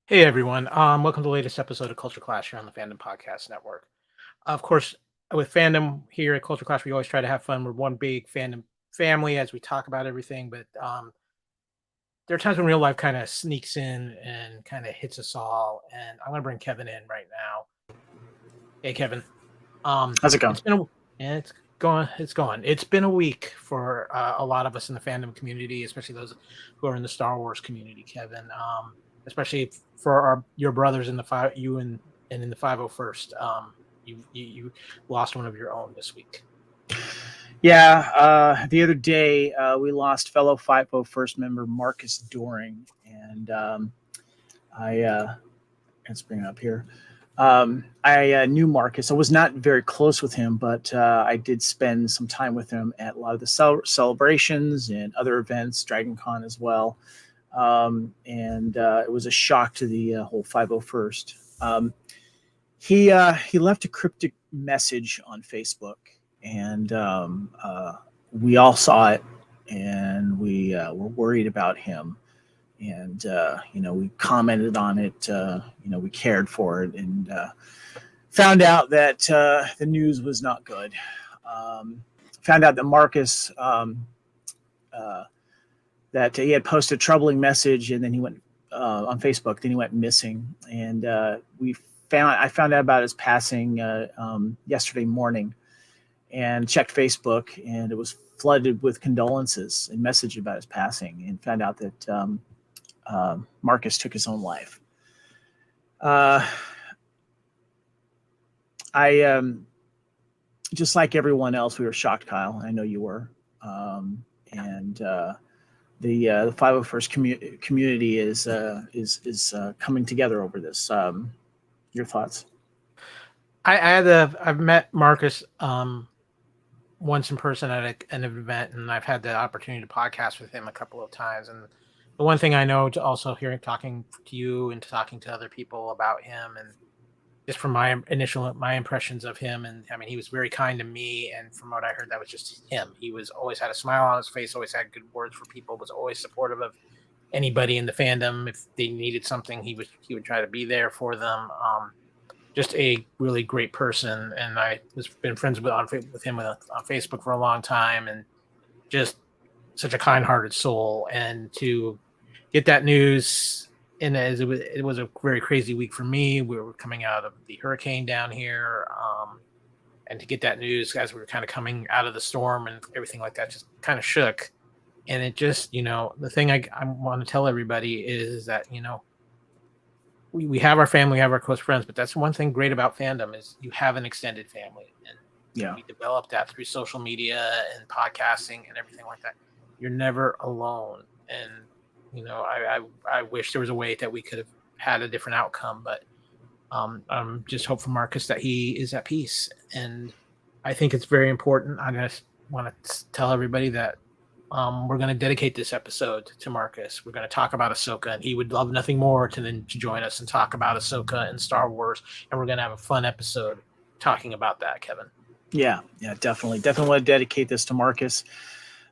Hey everyone, welcome to the latest episode of Culture Clash here on the Fandom Podcast Network. Of course, with Fandom here at Culture Clash, we always try to have fun. We're one big fandom family as we talk about everything, but there are times when real life kind of sneaks in and kind of hits us all. And I'm gonna bring Kevin in right now. Hey Kevin, um, How's it going? it's been a yeah, it's going, it's gone. It's been a week for a lot of us in the fandom community, especially those who are in the Star Wars community. Kevin, especially for your brothers in the five, you and in the 501st. You lost one of your own this week. Yeah, the other day we lost fellow 501st member Marcus Doring, and I let's bring it up here. I knew Marcus. I was not very close with him, but I did spend some time with him at a lot of the celebrations and other events, Dragon Con as well. And it was a shock to the whole 501st. He left a cryptic message on Facebook, and we all saw it, and we were worried about him, and we commented on it. We cared for it, and found out that the news was not good. Um, Found out that Marcus uh, that he had posted a troubling message, and then he went on Facebook. Then he went missing, and we found I found out about his passing yesterday morning, and checked Facebook, and it was flooded with condolences and message about his passing, and found out that Marcus took his own life. Uh, I Just like everyone else, we were shocked, Kyle. I know you were, and the 501st community is coming together over this. Your thoughts? I've met Marcus once in person at an event, and I've had the opportunity to podcast with him a couple of times. And the one thing I know, to also hearing talking to you and talking to other people about him, and just from my impressions of him, and I mean, he was very kind to me, and from what I heard, that was just him. He was always had a smile on his face, always had good words for people, was always supportive of anybody in the fandom. If they needed something, he would try to be there for them. Just a really great person, and I was been friends with him on Facebook for a long time, and just such a kind-hearted soul. And to get that news, and as it was a very crazy week for me. We were coming out of the hurricane down here, and to get that news as we were kind of coming out of the storm and everything like that, just kind of shook. And it just, the thing I want to tell everybody is that we have our family, we have our close friends, but that's one thing great about fandom is you have an extended family, and Yeah, we develop that through social media and podcasting and everything like that. You're never alone, and I wish there was a way that we could have had a different outcome, but just hope for Marcus that he is at peace. And I think it's very important. I just want to tell everybody that we're going to dedicate this episode to Marcus. We're going to talk about Ahsoka, and he would love nothing more to join us and talk about Ahsoka and Star Wars. And we're going to have a fun episode talking about that, Kevin. yeah, definitely want to dedicate this to Marcus.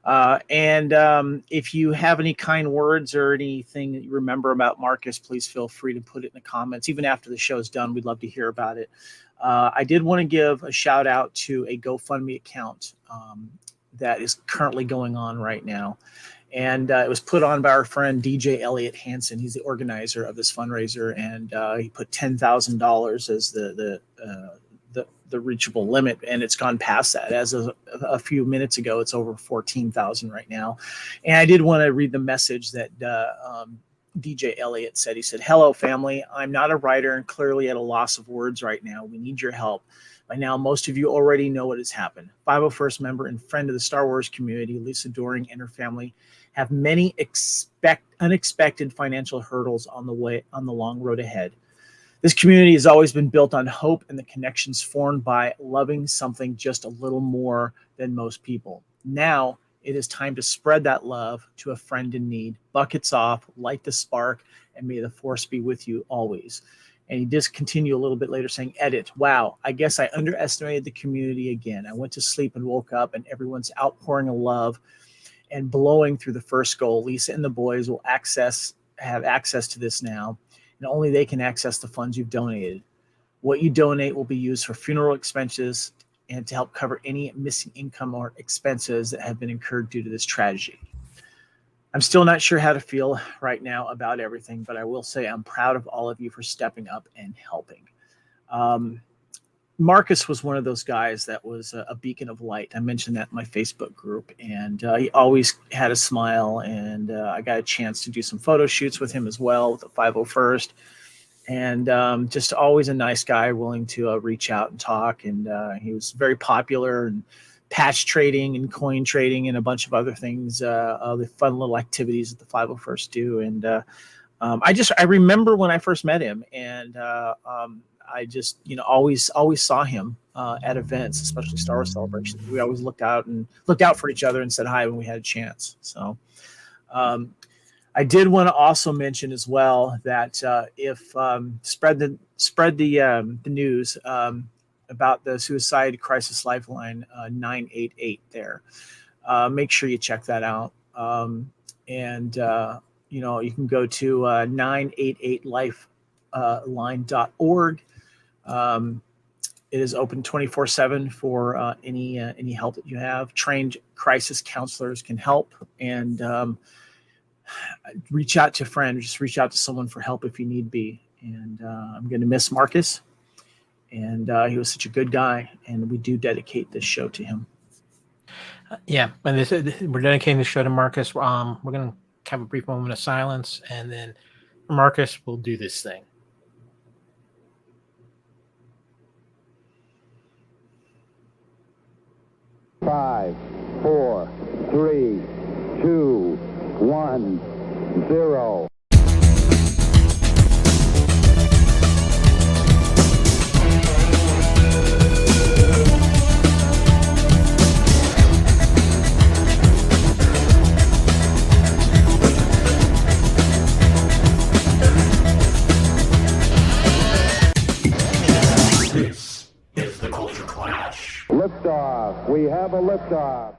And if you have any kind words or anything that you remember about Marcus, please feel free to put it in the comments. Even after the show's done, we'd love to hear about it. I did want to give a shout out to a GoFundMe account that is currently going on right now. And it was put on by our friend DJ Elliott Hansen. He's the organizer of this fundraiser, and he put $10,000 as the reachable limit, and it's gone past that. As of a few minutes ago, it's over 14,000 right now. And I did want to read the message that DJ Elliott said. He said, "Hello, family. I'm not a writer and clearly at a loss of words right now. We need your help. By now, most of you already know what has happened. 501st member and friend of the Star Wars community, Lisa Doring, and her family have many unexpected financial hurdles on the long road ahead. This community has always been built on hope and the connections formed by loving something just a little more than most people. Now it is time to spread that love to a friend in need. Buckets off, light the spark, and may the force be with you always." And he does continue a little bit later saying, "Edit. Wow, I guess I underestimated the community again. I went to sleep and woke up, and everyone's outpouring of love and blowing through the first goal. Lisa and the boys will have access to this now. and only they can access the funds you've donated. What you donate will be used for funeral expenses and to help cover any missing income or expenses that have been incurred due to this tragedy. I'm still not sure how to feel right now about everything, but I will say I'm proud of all of you for stepping up and helping. Marcus was one of those guys that was a beacon of light. I mentioned that in my Facebook group, and he always had a smile, and I got a chance to do some photo shoots with him as well with the 501st, and just always a nice guy, willing to reach out and talk, and he was very popular and patch trading and coin trading and a bunch of other things, the fun little activities that the 501st do, and I remember when I first met him, and I just, always saw him at events, especially Star Wars Celebrations. We always looked out for each other and said hi when we had a chance. So I did want to also mention as well that if spread the news about the Suicide Crisis Lifeline 988 there. Make sure you check that out. And you can go to 988lifeline.org. It is open 24/7 for any help that you have. Trained crisis counselors can help, and reach out to a friend. Just reach out to someone for help if you need be. And I'm going to miss Marcus, and he was such a good guy, and we do dedicate this show to him. Yeah, and we're dedicating the show to Marcus. We're going to have a brief moment of silence, and then Marcus will do this thing. 5, 4, 3, 2, 1, 0. This is the Culture Clash. Liftoff. We have a liftoff.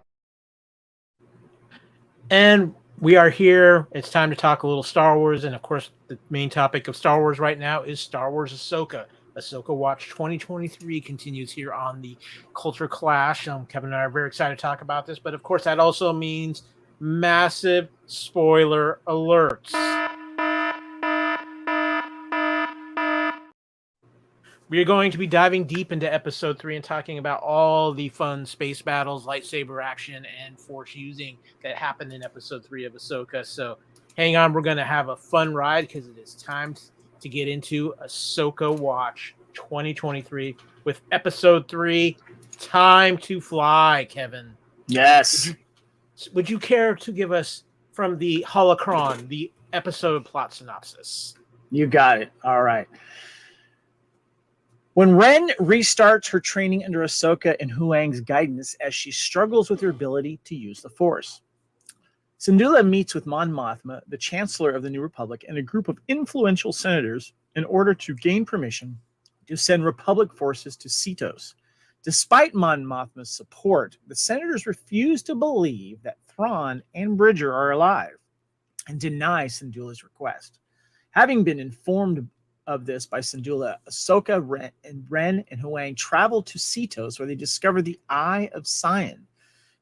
And we are here. It's time to talk a little Star Wars. And of course, the main topic of Star Wars right now is Star Wars Ahsoka. Ahsoka Watch 2023 continues here on the Culture Clash. Kevin and I are very excited to talk about this. But of course, that also means massive spoiler alerts. We are going to be diving deep into episode 3 and talking about all the fun space battles, lightsaber action, and force using that happened in episode 3 of Ahsoka. So hang on, we're going to have a fun ride because it is time to get into Ahsoka Watch 2023 with episode 3, Time to Fly, Kevin. Yes. Would you care to give us from the holocron, the episode plot synopsis? You got it. All right. When Ren restarts her training under Ahsoka and Huang's guidance as she struggles with her ability to use the Force, Syndulla meets with Mon Mothma, the Chancellor of the New Republic, and a group of influential senators in order to gain permission to send Republic forces to Cetos. Despite Mon Mothma's support, the senators refuse to believe that Thrawn and Bridger are alive and deny Syndulla's request. Having been informed of this by Syndulla, Ahsoka, Ren and Huang travel to Cetos, where they discover the Eye of Sion.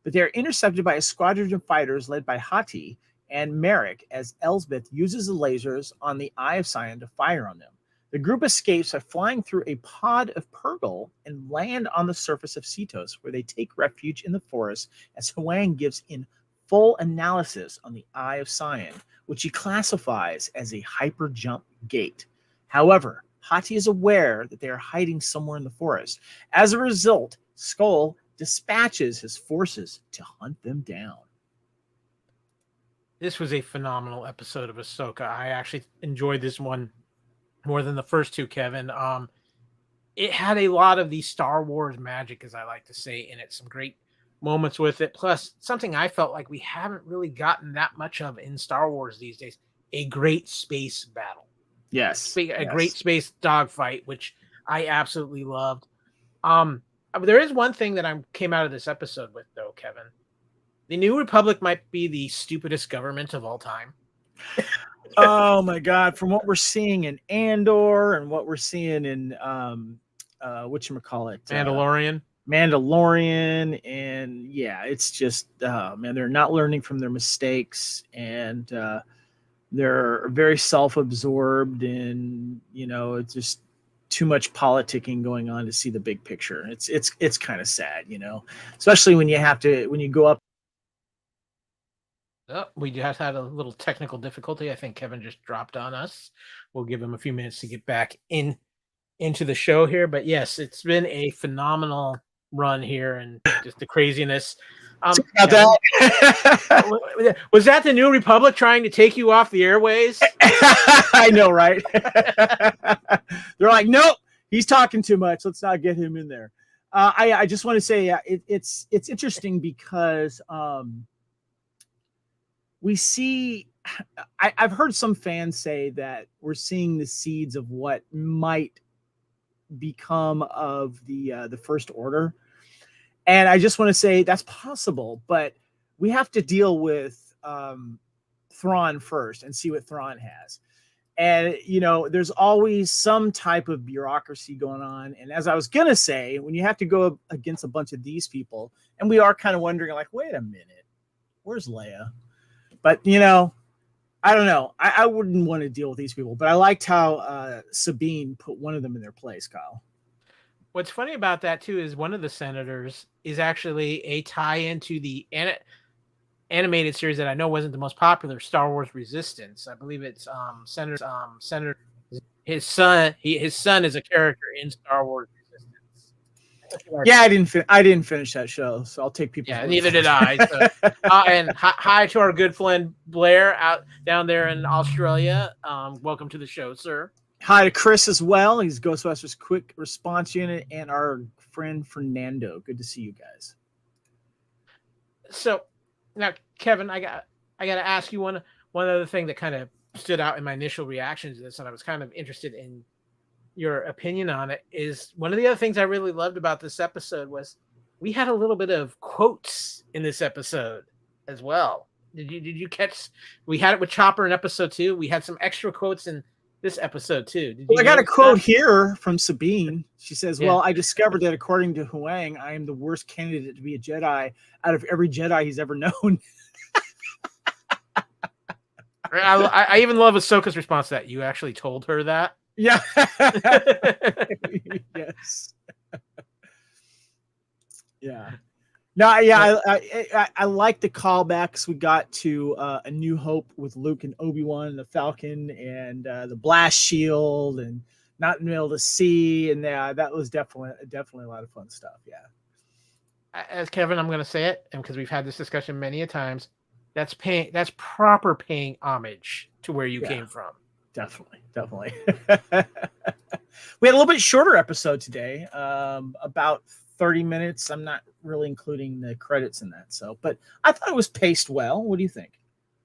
But they are intercepted by a squadron of fighters led by Hati and Merrick as Elsbeth uses the lasers on the Eye of Sion to fire on them. The group escapes by flying through a pod of Purgle and land on the surface of Cetos, where they take refuge in the forest as Huang gives in full analysis on the Eye of Sion, which he classifies as a hyper jump gate. However, Hati is aware that they are hiding somewhere in the forest. As a result, Skull dispatches his forces to hunt them down. This was a phenomenal episode of Ahsoka. I actually enjoyed this one more than the first two, Kevin. It had a lot of the Star Wars magic, as I like to say, in it. Some great moments with it. Plus, something I felt like we haven't really gotten that much of in Star Wars these days, a great space battle. Yes. Great space dogfight, which I absolutely loved. There is one thing that I came out of this episode with, though, Kevin. The New Republic might be the stupidest government of all time. Oh my God! From what we're seeing in Andor and what we're seeing in whatchamacallit, Mandalorian. Mandalorian, and yeah, it's just man, they're not learning from their mistakes, and they're very self-absorbed, and it's just too much politicking going on to see the big picture. It's kind of sad, especially when you go up. Oh, we just had a little technical difficulty. I think Kevin just dropped on us. We'll give him a few minutes to get back into the show here. But yes, it's been a phenomenal run here and just the craziness. Kevin, was that the New Republic trying to take you off the airways? I know, right? They're like, nope, he's talking too much. Let's not get him in there. I just want to say, it's interesting because we see. I've heard some fans say that we're seeing the seeds of what might become of the First Order. And I just want to say that's possible, but we have to deal with Thrawn first and see what Thrawn has. And, there's always some type of bureaucracy going on. And as I was going to say, when you have to go against a bunch of these people, and we are kind of wondering, like, wait a minute, where's Leia? But, I don't know. I wouldn't want to deal with these people, but I liked how Sabine put one of them in their place, Kyle. What's funny about that, too, is one of the senators is actually a tie into the animated series that I know wasn't the most popular, Star Wars Resistance. I believe it's Senator. His son is a character in Star Wars Resistance. Yeah, I didn't finish that show, so I'll take people. Yeah, neither did I. So, and hi to our good friend Blair out down there in Australia. Welcome to the show, sir. Hi to Chris as well. He's Ghostbusters Quick Response Unit, and our friend Fernando. Good to see you guys. So now, Kevin, I got to ask you one other thing that kind of stood out in my initial reaction to this, and I was kind of interested in your opinion on it. Is one of the other things I really loved about this episode was we had a little bit of quotes in this episode as well. Did you catch? We had it with Chopper in episode 2. We had some extra quotes in this episode too. I got a quote here from Sabine. She says, well, I discovered that according to Huang, I am the worst candidate to be a Jedi out of every Jedi he's ever known. I even love Ahsoka's response to that. You actually told her that? Yeah. Yes. Yeah. No, yeah, I like the callbacks we got to A New Hope with Luke and Obi-Wan and the Falcon and the blast shield and not being able to see, and that was definitely a lot of fun stuff. Yeah. As Kevin, I'm going to say it, and because we've had this discussion many a times, that's proper paying homage to where you came from. Definitely. We had a little bit shorter episode today, about 30 minutes. I'm not really including the credits in that. So, but I thought it was paced well. What do you think?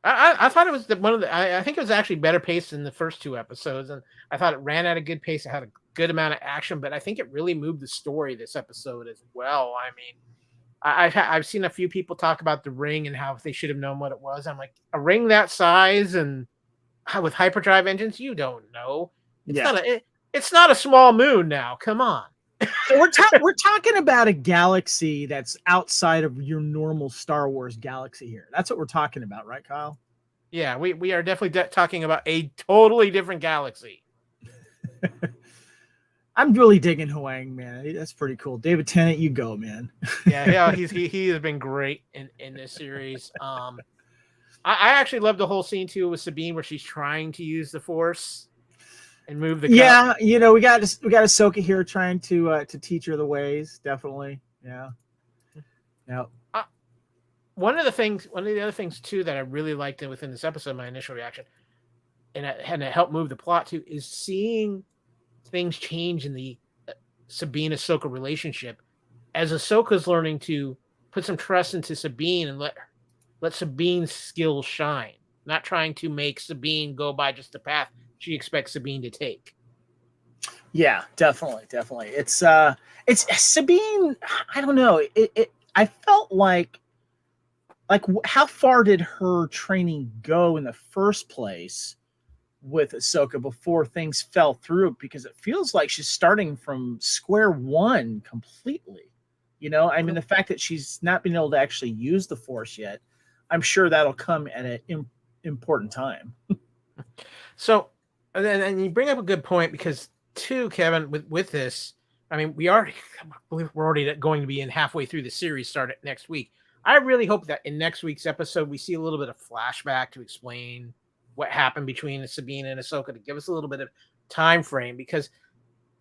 I thought it was I think it was actually better paced than the first 2 episodes. And I thought it ran at a good pace. It had a good amount of action, but I think it really moved the story this episode as well. I mean, I've seen a few people talk about the ring and how they should have known what it was. I'm like, a ring that size and with hyperdrive engines, you don't know. It's not a small moon now. Come on. So we're talking about a galaxy that's outside of your normal Star Wars galaxy here. That's what we're talking about, right, Kyle? Yeah, we are definitely talking about a totally different galaxy. I'm really digging Huang, man. That's pretty cool. David Tennant, you go, man. Yeah, he has been great in this series. I actually love the whole scene too with Sabine where she's trying to use the Force and move the cup. We got Ahsoka here trying to teach her the ways. Definitely, yeah. One of the other things too that I really liked within this episode, my initial reaction, and it helped move the plot too, is seeing things change in the Sabine Ahsoka relationship as Ahsoka's learning to put some trust into Sabine and let Sabine's skills shine, not trying to make Sabine go by just the path she expects Sabine to take. Yeah, definitely. It's Sabine. I don't know. I felt like how far did her training go in the first place? with Ahsoka before things fell through, because it feels like she's starting from square one completely. You know, I mean, the fact that she's not been able to actually use the Force yet, I'm sure that'll come at an important time. So, and you bring up a good point, because too, Kevin, with this, I mean, I believe we're already going to be in halfway through the series, started next week. I really hope that in next week's episode we see a little bit of flashback to explain what happened between Sabine and Ahsoka, to give us a little bit of time frame, because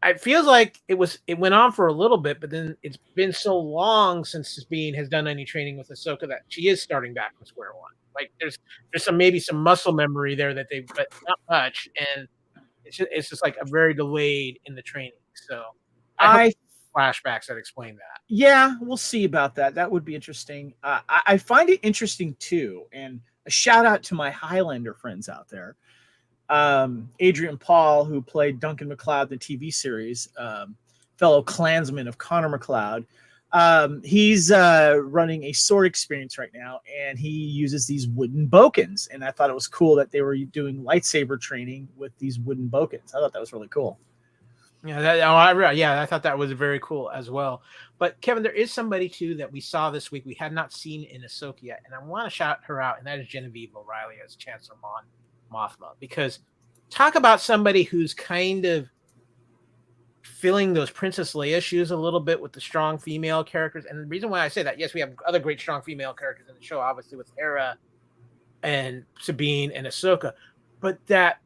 it feels like it went on for a little bit, but then it's been so long since Sabine has done any training with Ahsoka that she is starting back from square one. Like there's maybe some muscle memory there that but not much, and it's just like a very delayed in the training. So I hope flashbacks that explain that. Yeah, we'll see about that. That would be interesting. I find it interesting too, and a shout out to my Highlander friends out there. Adrian Paul, who played Duncan MacLeod in the TV series, fellow Klansman of Connor MacLeod. He's running a sword experience right now, and he uses these wooden bokens. And I thought it was cool that they were doing lightsaber training with these wooden bokens. I thought that was really cool. Yeah, I thought that was very cool as well. But Kevin, there is somebody too that we saw this week we had not seen in Ahsoka yet, and I want to shout her out, and that is Genevieve O'Reilly as Chancellor Mon Mothma. Because talk about somebody who's kind of filling those Princess Leia shoes a little bit with the strong female characters. And the reason why I say that, yes, we have other great strong female characters in the show, obviously with Hera and Sabine and Ahsoka, but that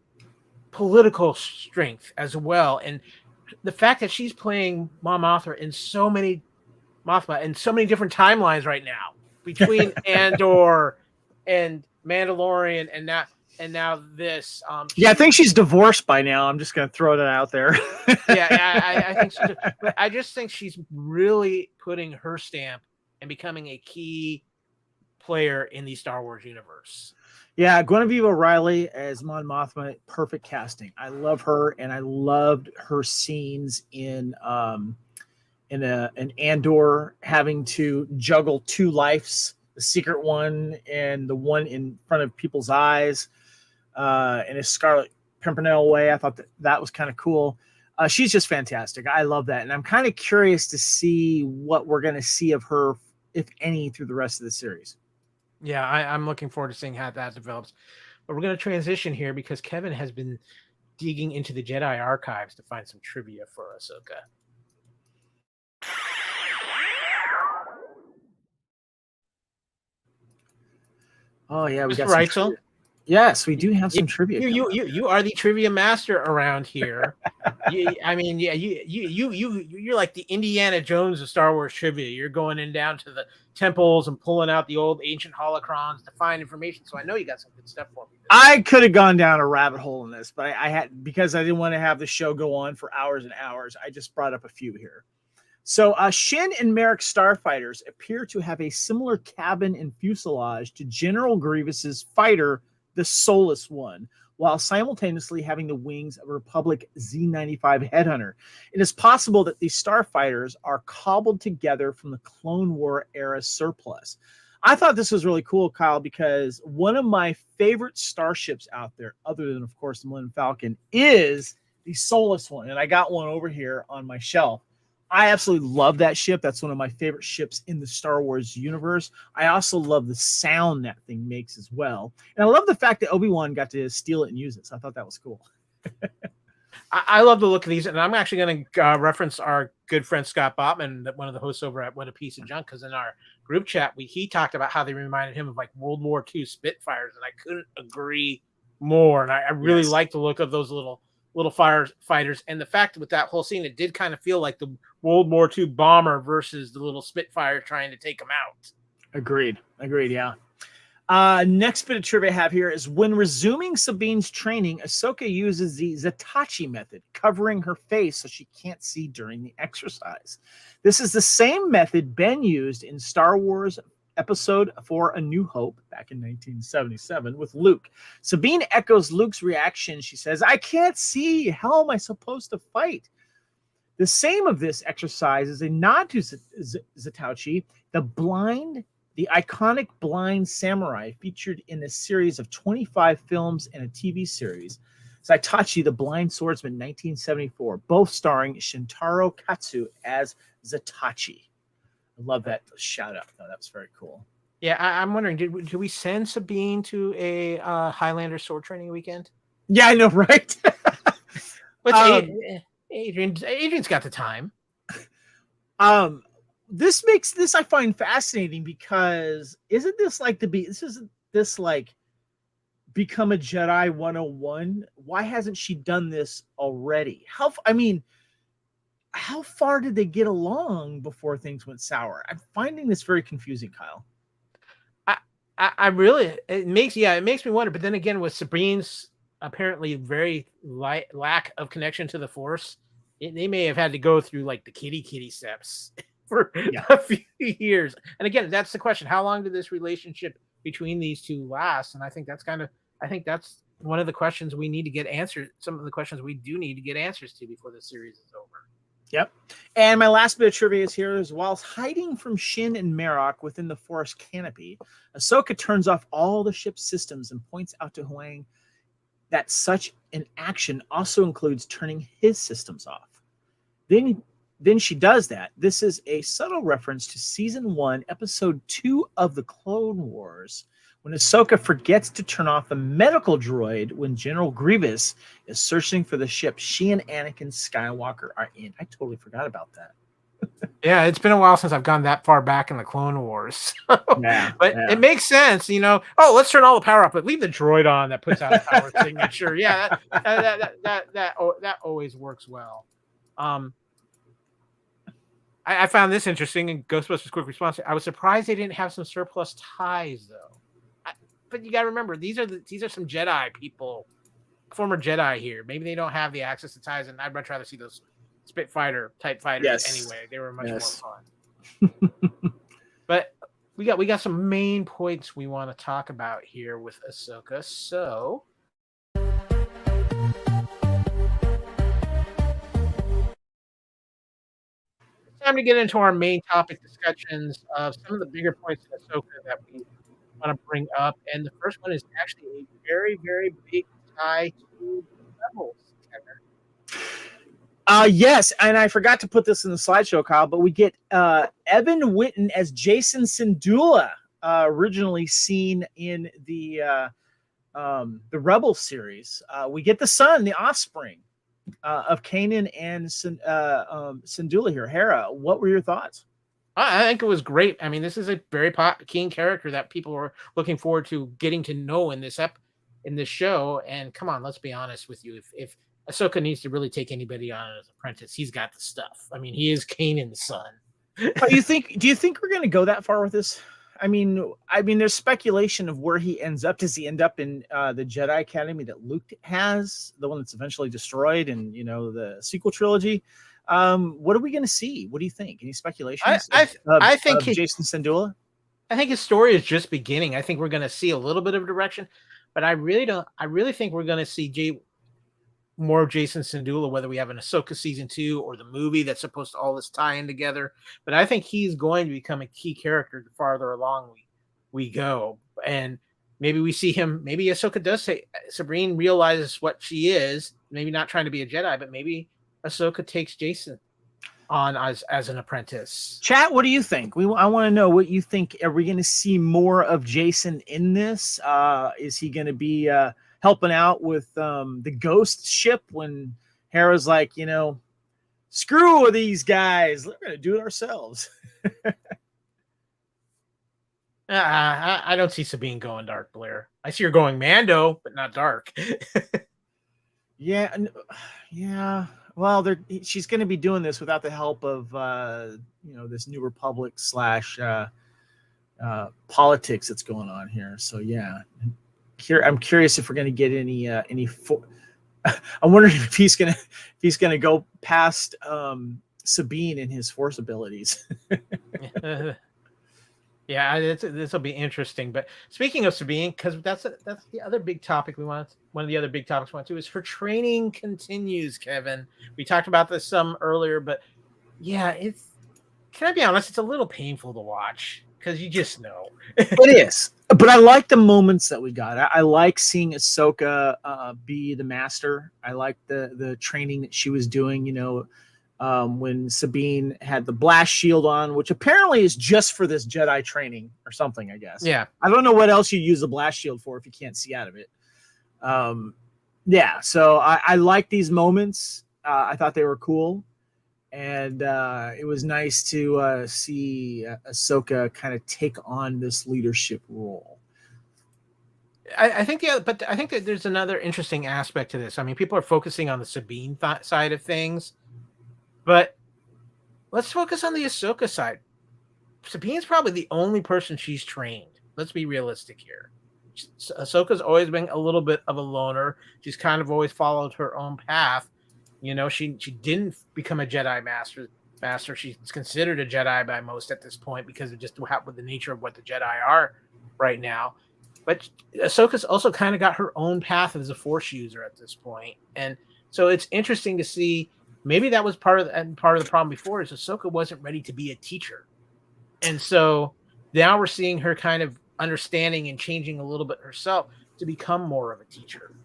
political strength as well, and the fact that she's playing Mon Mothma in so many different timelines right now, between Andor and Mandalorian and now this. I think she's divorced by now. I'm just going to throw that out there. I think so too. But I just think she's really putting her stamp and becoming a key player in the Star Wars universe. Yeah, Genevieve O'Reilly as Mon Mothma, perfect casting. I love her, and I loved her scenes in an Andor, having to juggle two lives, the secret one and the one in front of people's eyes, in a Scarlet Pimpernel way. I thought that was kind of cool. She's just fantastic. I love that, and I'm kind of curious to see what we're going to see of her, if any, through the rest of the series. Yeah, I'm looking forward to seeing how that develops. But we're going to transition here because Kevin has been digging into the Jedi archives to find some trivia for Ahsoka. Oh yeah, we got right, some yes, we do have some trivia. You are the trivia master around here. You're like the Indiana Jones of Star Wars trivia. You're going in down to the temples and pulling out the old ancient holocrons to find information. So I know you got some good stuff for me. I could have gone down a rabbit hole in this, but I had, because I didn't want to have the show go on for hours and hours. I just brought up a few here. So Shin and Merrick starfighters appear to have a similar cabin and fuselage to General Grievous's fighter, the Soulless One, while simultaneously having the wings of a Republic Z-95 Headhunter. It is possible that these starfighters are cobbled together from the Clone War era surplus. I thought this was really cool, Kyle, because one of my favorite starships out there, other than, of course, the Millennium Falcon, is the Soulless One. And I got one over here on my shelf. I absolutely love that ship. That's one of my favorite ships in the Star Wars universe. I also love the sound that thing makes as well. And I love the fact that Obi-Wan got to steal it and use it. So I thought that was cool. I love the look of these. And I'm actually going to reference our good friend Scott Botman, one of the hosts over at What a Piece of Junk, because in our group chat, he talked about how they reminded him of like World War II Spitfires. And I couldn't agree more. And I really like the look of those little fighters, and the fact with that whole scene, it did kind of feel like the World War II bomber versus the little Spitfire trying to take them out. Agreed. Yeah. Next bit of trivia I have here is when resuming Sabine's training, Ahsoka uses the Zatachi method, covering her face so she can't see during the exercise. This is the same method Ben used in Star Wars Episode 4, A New Hope, back in 1977 with Luke. Sabine echoes Luke's reaction. She says, "I can't see. How am I supposed to fight?" The same of this exercise is a nod to Zatachi, the iconic blind samurai featured in a series of 25 films and a TV series. Zaitachi, the Blind Swordsman, 1974, both starring Shintaro Katsu as Zatachi. I love that shout out, though. That was very cool. Yeah, I'm wondering, did we send Sabine to a Highlander sword training weekend? Yeah, I know, right? Adrian's got the time. This makes this I find fascinating because isn't this like become a Jedi 101? Why hasn't she done this already? How far did they get along before things went sour? I'm finding this very confusing, Kyle. I really, it makes me wonder. But then again, with Sabine's apparently very lack of connection to the Force, they may have had to go through like the kitty steps for a few years. And again, that's the question: how long did this relationship between these two last? And I think that's one of the questions we need to get answered. Some of the questions we do need to get answers to before the series is over. Yep. And my last bit of trivia is here is whilst hiding from Shin and Marok within the forest canopy, Ahsoka turns off all the ship's systems and points out to Huang that such an action also includes turning his systems off. Then she does that. This is a subtle reference to season 1, episode 2 of the Clone Wars, when Ahsoka forgets to turn off the medical droid when General Grievous is searching for the ship she and Anakin Skywalker are in. I totally forgot about that. Yeah, it's been a while since I've gone that far back in the Clone Wars. It makes sense, Oh, let's turn all the power off, but leave the droid on that puts out a power signature. Yeah, that always works well. I found this interesting in Ghostbusters Quick Response. I was surprised they didn't have some surplus ties, though. But you got to remember, these are some Jedi people, former Jedi here. Maybe they don't have the access to ties, and I'd much rather see those Spitfire type fighters anyway. They were much more fun. But we got some main points we want to talk about here with Ahsoka. So it's time to get into our main topic discussions of some of the bigger points in Ahsoka that we want to bring up. And the first one is actually a very, very big tie to Rebels, Kevin. Yes, and I forgot to put this in the slideshow, Kyle, but we get Evan Witten as Jason Syndulla, originally seen in the Rebel series. We get the son, the offspring of Kanan and Syndulla here. Hera, what were your thoughts? I think it was great. I mean, this is a very keen character that people are looking forward to getting to know in this show. And come on, let's be honest with you. If Ahsoka needs to really take anybody on as an apprentice, he's got the stuff. I mean, he is Kanan's son. Do you think we're going to go that far with this? I mean, there's speculation of where he ends up. Does he end up in the Jedi Academy that Luke has, the one that's eventually destroyed in the sequel trilogy? What are we going to see? What do you think? Any speculations? I think Jason Syndulla. I think his story is just beginning. I think we're going to see a little bit of direction, but I really think we're going to see more of Jason Syndulla, whether we have an Ahsoka season 2 or the movie that's supposed to all this tie in together. But I think he's going to become a key character the farther along we go. And maybe we see him, maybe Ahsoka does say, Sabrine realizes what she is, maybe not trying to be a Jedi, but maybe Ahsoka takes Jason on as an apprentice. Chat, what do you think? I want to know what you think. Are we going to see more of Jason in this? Is he going to be helping out with the ghost ship when Hera's like, screw these guys, we're going to do it ourselves? I don't see Sabine going dark, Blair. I see her going Mando, but not dark. Yeah. Well, she's going to be doing this without the help of this New Republic / politics that's going on here. So yeah, I'm curious if we're going to get any. I'm wondering if he's going to go past Sabine in his Force abilities. Yeah, this will be interesting. But speaking of Sabine, because that's the other big topic we want. One of the other big topics we want to is her training continues, Kevin. We talked about this some earlier, but yeah, can I be honest? It's a little painful to watch because you just know. It is, but I like the moments that we got. I like seeing Ahsoka be the master. I like the training that she was doing. When Sabine had the blast shield on, which apparently is just for this Jedi training or something. I guess. Yeah. I don't know what else you use the blast shield for if you can't see out of it. Yeah. So I like these moments. I thought they were cool. And it was nice to see Ahsoka kind of take on this leadership role. I think but I think that there's another interesting aspect to this. I mean, people are focusing on the Sabine side of things, but let's focus on the Ahsoka side. Sabine's probably the only person she's trained. Let's be realistic here. Ahsoka's always been a little bit of a loner. She's kind of always followed her own path. She didn't become a Jedi master. She's considered a Jedi by most at this point because of just with the nature of what the Jedi are right now. But Ahsoka's also kind of got her own path as a Force user at this point, and so it's interesting to see. Maybe that was part of the problem before is Ahsoka wasn't ready to be a teacher, and so now we're seeing her kind of understanding and changing a little bit herself to become more of a teacher.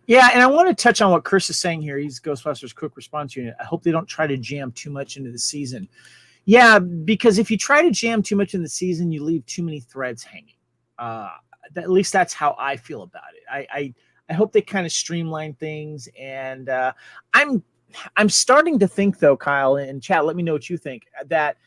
Yeah, and I want to touch on what Chris is saying here. He's Ghostbusters Quick Response Unit. I hope they don't try to jam too much into the season. Yeah, because if you try to jam too much in the season, you leave too many threads hanging. At least that's how I feel about it. I hope they kind of streamline things. And I'm starting to think, though, Kyle, and chat, let me know what you think, that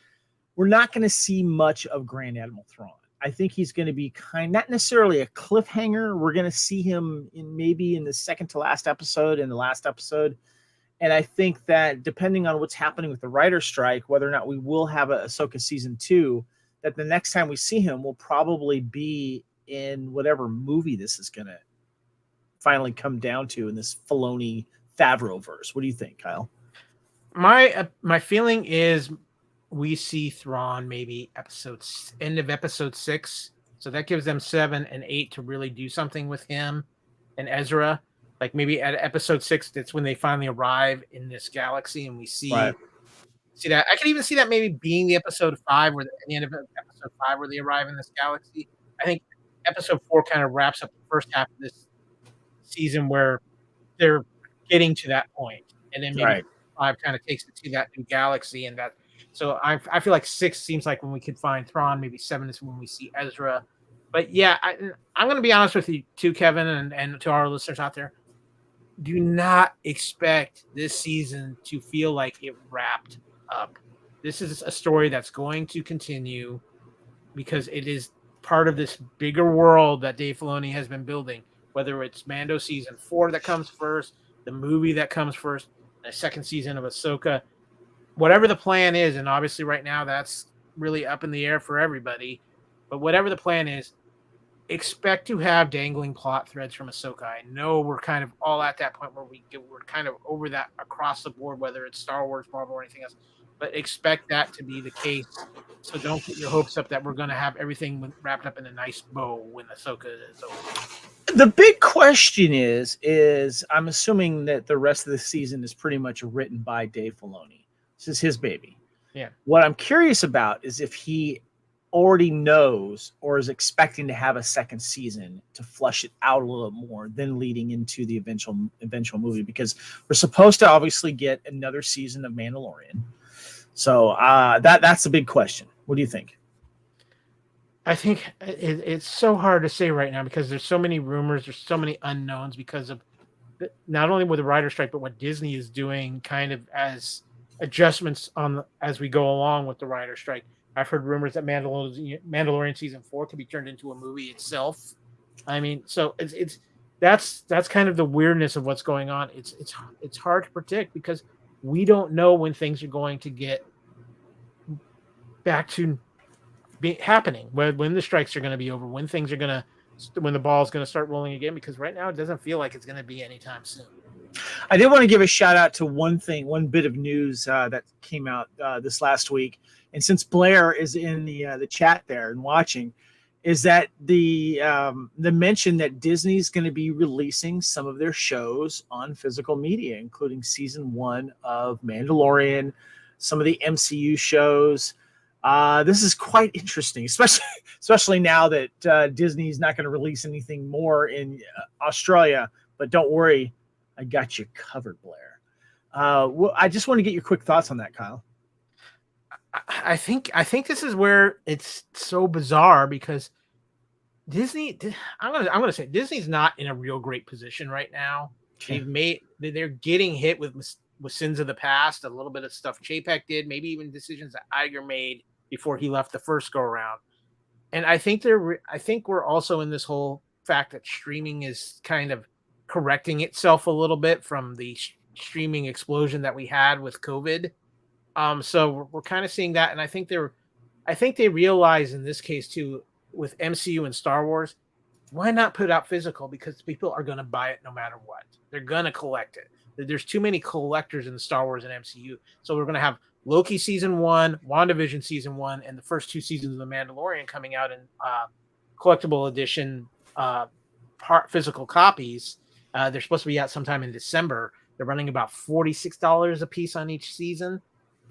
we're not going to see much of Grand Admiral Thrawn. I think he's going to be not necessarily a cliffhanger. We're going to see him maybe in the second to last episode, in the last episode. And I think that depending on what's happening with the writer's strike, whether or not we will have a Ahsoka season 2, that the next time we see him will probably be in whatever movie this is going to finally come down to in this Filoni Favreau verse. What do you think, Kyle? My feeling is we see Thrawn maybe end of episode 6. So that gives them 7 and 8 to really do something with him and Ezra. Like maybe at episode 6, that's when they finally arrive in this galaxy and we see that. I could even see that maybe being the episode 5 at the end of episode 5 where they arrive in this galaxy. I think episode 4 kind of wraps up the first half of this season where they're getting to that point. And then maybe 5 kind of takes it to that new galaxy and that. So I feel like 6 seems like when we could find Thrawn. Maybe 7 is when we see Ezra. But yeah, I'm going to be honest with you too, Kevin, and to our listeners out there. Do not expect this season to feel like it wrapped up. This is a story that's going to continue because it is part of this bigger world that Dave Filoni has been building. Whether it's Mando season 4 that comes first, the movie that comes first, the second season of Ahsoka. Whatever the plan is, and obviously right now that's really up in the air for everybody, but whatever the plan is, expect to have dangling plot threads from Ahsoka. I know we're kind of all at that point where we're kind of over that across the board, whether it's Star Wars, Marvel, or anything else, but expect that to be the case. So don't get your hopes up that we're going to have everything wrapped up in a nice bow when Ahsoka is over. The big question is I'm assuming that the rest of the season is pretty much written by Dave Filoni. This is his baby. Yeah. What I'm curious about is if he already knows or is expecting to have a second season to flush it out a little more than leading into the eventual movie, because we're supposed to obviously get another season of Mandalorian. So that's a big question. What do you think? I think it's so hard to say right now because there's so many rumors, there's so many unknowns because of not only with the writer's strike, but what Disney is doing kind of as adjustments as we go along with the writer's strike. I've heard rumors that Mandalorian season 4 could be turned into a movie itself. I mean, so that's kind of the weirdness of what's going on. It's hard to predict because we don't know when things are going to get back to happening, when the strikes are going to be over, when the ball is going to start rolling again, because right now it doesn't feel like it's going to be anytime soon. I did want to give a shout out to one bit of news that came out this last week. And since Blair is in the chat there and watching, is that the mention that Disney's going to be releasing some of their shows on physical media, including season 1 of Mandalorian, some of the MCU shows. This is quite interesting, especially now that Disney's not going to release anything more in Australia. But don't worry, I got you covered, Blair. Well, I just want to get your quick thoughts on that, Kyle. I think this is where it's so bizarre because Disney. I'm gonna say Disney's not in a real great position right now. They're getting hit with sins of the past, a little bit of stuff Chapek did, maybe even decisions that Iger made before he left the first go around. And I think we're also in this whole fact that streaming is kind of correcting itself a little bit from the streaming explosion that we had with COVID. So we're kind of seeing that, and I think they realize in this case too, with MCU and Star Wars, why not put out physical? Because people are going to buy it no matter what. They're going to collect it. There's too many collectors in the Star Wars and MCU. So we're going to have Loki season 1, WandaVision season 1, and the first 2 seasons of The Mandalorian coming out in collectible edition physical copies. They're supposed to be out sometime in December. They're running about $46 a piece on each season.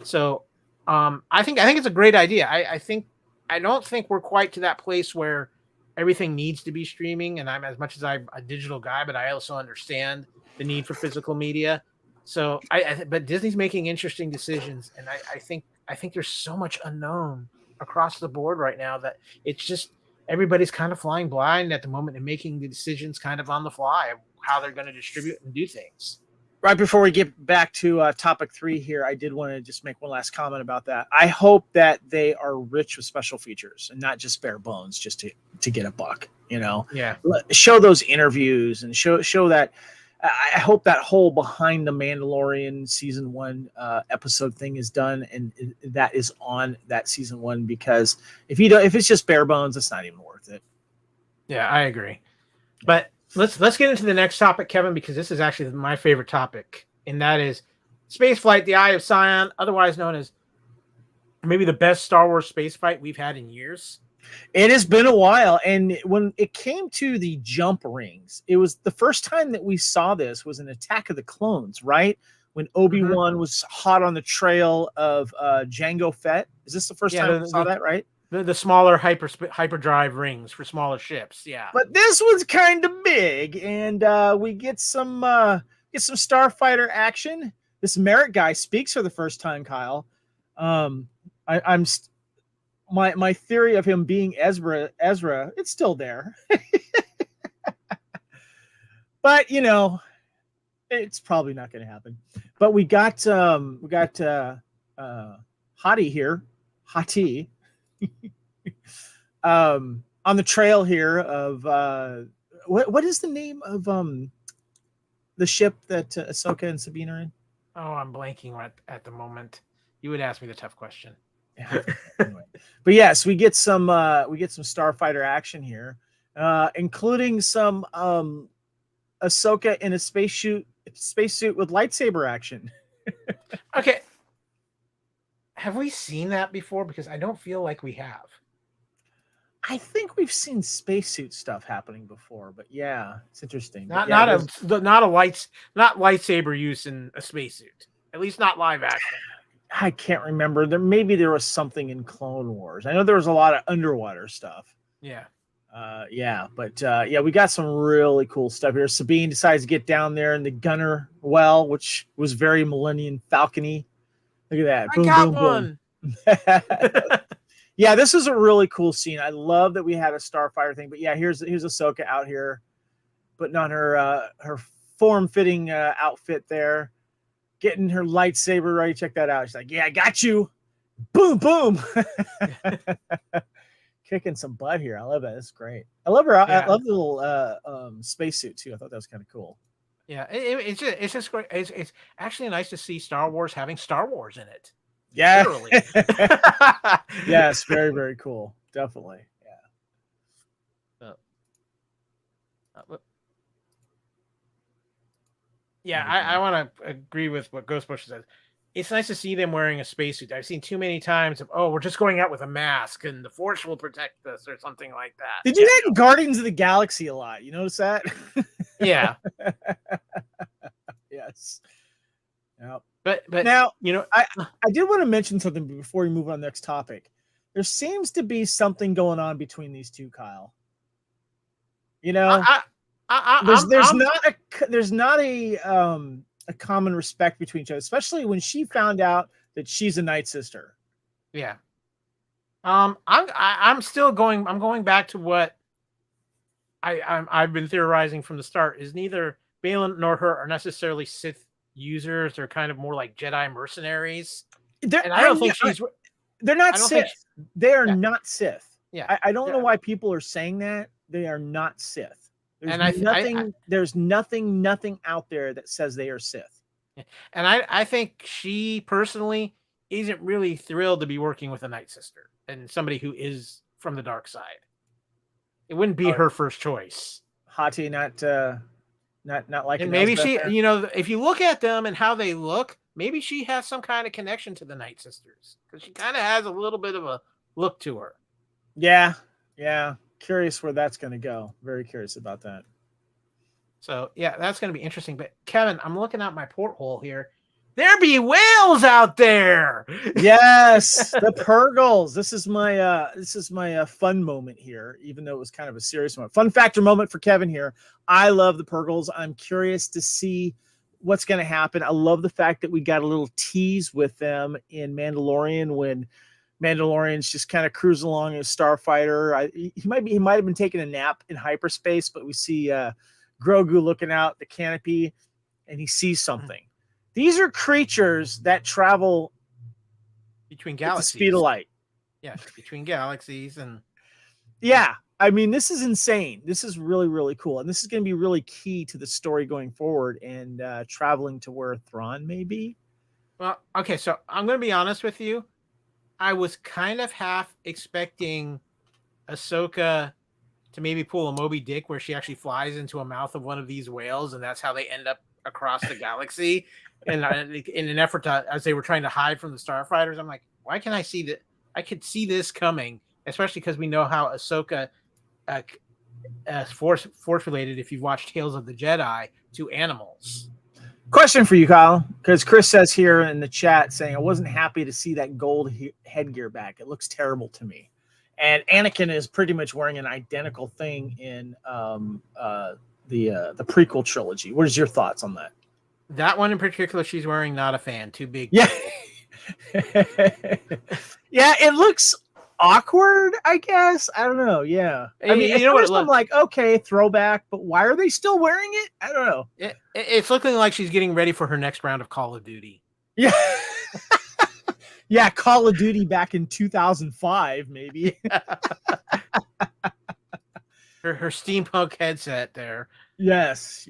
So I think it's a great idea. I don't think we're quite to that place where everything needs to be streaming, and I'm as much as I'm a digital guy, but I also understand the need for physical media. So but Disney's making interesting decisions, and I think there's so much unknown across the board right now that it's just everybody's kind of flying blind at the moment and making the decisions kind of on the fly of how they're going to distribute and do things. Right before we get back to topic 3 here, I did want to just make one last comment about that. I hope that they are rich with special features and not just bare bones just to get a buck, Yeah. Show those interviews and show that. I hope that whole behind the Mandalorian season 1 episode thing is done, and that is on that season 1, because if it's just bare bones, it's not even worth it. Yeah, I agree. But let's get into the next topic, Kevin, because this is actually my favorite topic, and that is Spaceflight: The Eye of Sion, otherwise known as maybe the best Star Wars space fight we've had in years. It has been a while, and when it came to the jump rings, it was the first time that we saw this was in Attack of the Clones, right? When Obi-Wan was hot on the trail of Jango Fett. Is this the first time we saw that, right? The smaller hyperdrive rings for smaller ships, yeah. But this one's kind of big, and we get some starfighter action. This Merritt guy speaks for the first time, Kyle. My theory of him being Ezra, it's still there. But it's probably not going to happen. But we got Hottie here, Hottie, on the trail here of what is the name of the ship that Ahsoka and Sabine are in? Oh, I'm blanking right at the moment. You would ask me the tough question. Yeah. Anyway. But yes, we get some starfighter action here, including some Ahsoka in a spacesuit with lightsaber action. Okay. Have we seen that before? Because I don't feel like we have. I think we've seen spacesuit stuff happening before, but yeah, it's interesting. Not lightsaber use in a spacesuit. At least not live action. I can't remember. There was something in Clone Wars. I know there was a lot of underwater stuff. Yeah. We got some really cool stuff here. Sabine decides to get down there in the gunner well, which was very Millennium Falcon-y. Look at that. I got one. Yeah, this is a really cool scene. I love that we had a starfighter thing. But yeah, here's Ahsoka out here putting on her form-fitting outfit there, getting her lightsaber ready. Check that out. She's like, "Yeah, I got you." Boom, boom. Kicking some butt here. I love that. That's great. I love her. Yeah. I love the little spacesuit too. I thought that was kind of cool. Yeah, it's just great. It's actually nice to see Star Wars having Star Wars in it. Yeah. Literally. Yes, very, very cool. Definitely. Yeah. I want to agree with what Ghostbuster says. It's nice to see them wearing a spacesuit. I've seen too many times of, we're just going out with a mask and the Force will protect us or something like that. They do that in Guardians of the Galaxy a lot. You notice that? Yeah. Yes. Yep. But now, I I did want to mention something before we move on to the next topic. There seems to be something going on between these two, Kyle. You know, there's not a common respect between each other, especially when she found out that she's a Night Sister. Yeah. I'm still going. I'm going back to what I've been theorizing from the start. Is neither Balin nor her are necessarily Sith users. They're kind of more like Jedi mercenaries. And I don't think she's. They're not Sith. They are not Sith. Yeah. I don't know why people are saying that. They are not Sith. There's nothing out there that says they are Sith. And I think she personally isn't really thrilled to be working with a Night Sister and somebody who is from the dark side. It wouldn't be her first choice. Hati not like. And maybe she, if you look at them and how they look, maybe she has some kind of connection to the Night Sisters because she kind of has a little bit of a look to her. Yeah. Curious where that's going to go. Very curious about that. So yeah, that's going to be interesting. But Kevin, I'm looking out my porthole here. There be whales out there. Yes, the Purgles. This is my fun moment here, even though it was kind of a serious moment. Fun factor moment for Kevin here. I love the Purgles. I'm curious to see what's going to happen. I love the fact that we got a little tease with them in Mandalorian when Mandalorian's just kind of cruising along in a starfighter. He might have been taking a nap in hyperspace, but we see Grogu looking out the canopy, and he sees something. These are creatures that travel between galaxies. At the speed of light. Yeah, between galaxies and I mean, this is insane. This is really, really cool, and this is going to be really key to the story going forward and traveling to where Thrawn may be. Well, okay, so I'm going to be honest with you. I was kind of half expecting Ahsoka to maybe pull a Moby Dick where she actually flies into a mouth of one of these whales, and that's how they end up across the galaxy. And in an effort to, as they were trying to hide from the starfighters, I'm like, why can I see that? I could see this coming, especially because we know how Ahsoka force related, if you've watched Tales of the Jedi, to animals. Question for you, Kyle, because Chris says here in the chat saying, I wasn't happy to see that gold headgear back. It looks terrible to me. And Anakin is pretty much wearing an identical thing in the prequel trilogy. What is your thoughts on that? That one in particular, she's wearing, not a fan. Too big. Yeah. Yeah, it looks awkward, I guess. I don't know. Yeah. I mean, I'm like, okay, throwback, but why are they still wearing it? I don't know. It's looking like she's getting ready for her next round of Call of Duty. Yeah. Yeah, Call of Duty back in 2005, maybe. her steampunk headset there. Yes.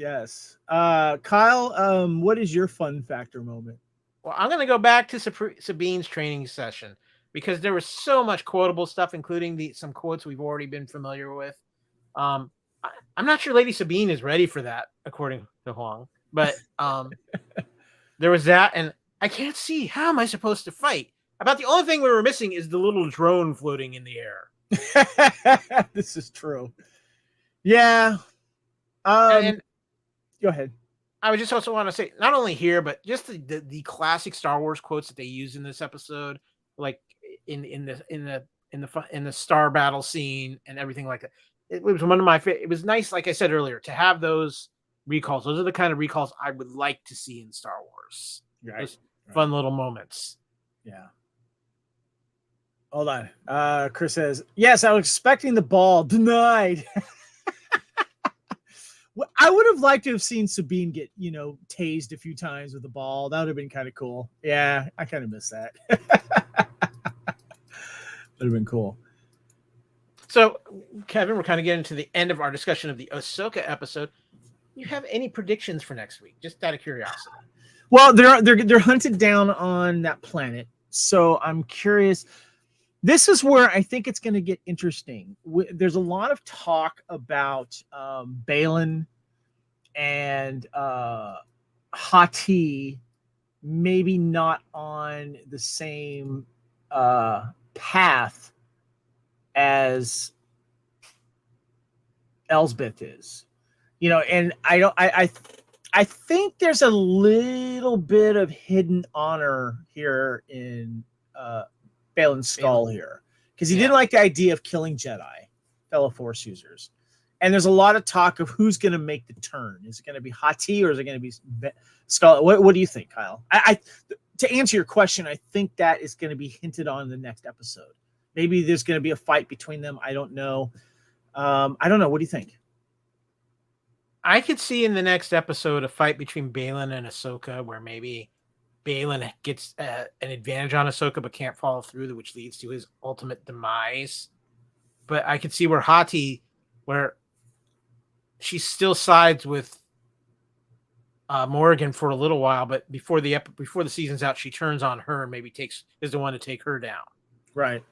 Kyle, what is your fun factor moment? Well, I'm going to go back to Sabine's training session because there was so much quotable stuff, including some quotes we've already been familiar with. I'm not sure Lady Sabine is ready for that, according to Huang. But there was that, and I can't see, how am I supposed to fight? About the only thing we were missing is the little drone floating in the air. This is true. Yeah. And go ahead. I would just also want to say, not only here, but just the classic Star Wars quotes that they use in this episode, like in the star battle scene and everything like that. It was one of my favorite. It was nice, like I said earlier, to have those recalls. Those are the kind of recalls I would like to see in Star Wars. Right. Fun little moments. Yeah. Hold on. Chris says, yes, I was expecting the ball. Denied. I would have liked to have seen Sabine get, tased a few times with the ball. That would have been kind of cool. Yeah, I kind of miss that. That would have been cool. So, Kevin, we're kind of getting to the end of our discussion of the Ahsoka episode. Do you have any predictions for next week? Just out of curiosity. Well, they're hunted down on that planet. So I'm curious. This is where I think it's going to get interesting. There's a lot of talk about Balin and Hati maybe not on the same path as Elsbeth is. And I think there's a little bit of hidden honor here in Balin's skull here. because he Yeah. didn't like the idea of killing Jedi, fellow Force users. And there's a lot of talk of who's going to make the turn. Is it going to be Hati or is it going to be Scarlet? What do you think, Kyle? To answer your question, I think that is going to be hinted on in the next episode. Maybe there's going to be a fight between them. I don't know. I don't know. What do you think? I could see in the next episode a fight between Baylan and Ahsoka, where maybe Baylan gets an advantage on Ahsoka but can't follow through, which leads to his ultimate demise. But I could see where Hati, where she still sides with Morgan for a little while, but before the season's out, she turns on her and maybe is the one to take her down. Right.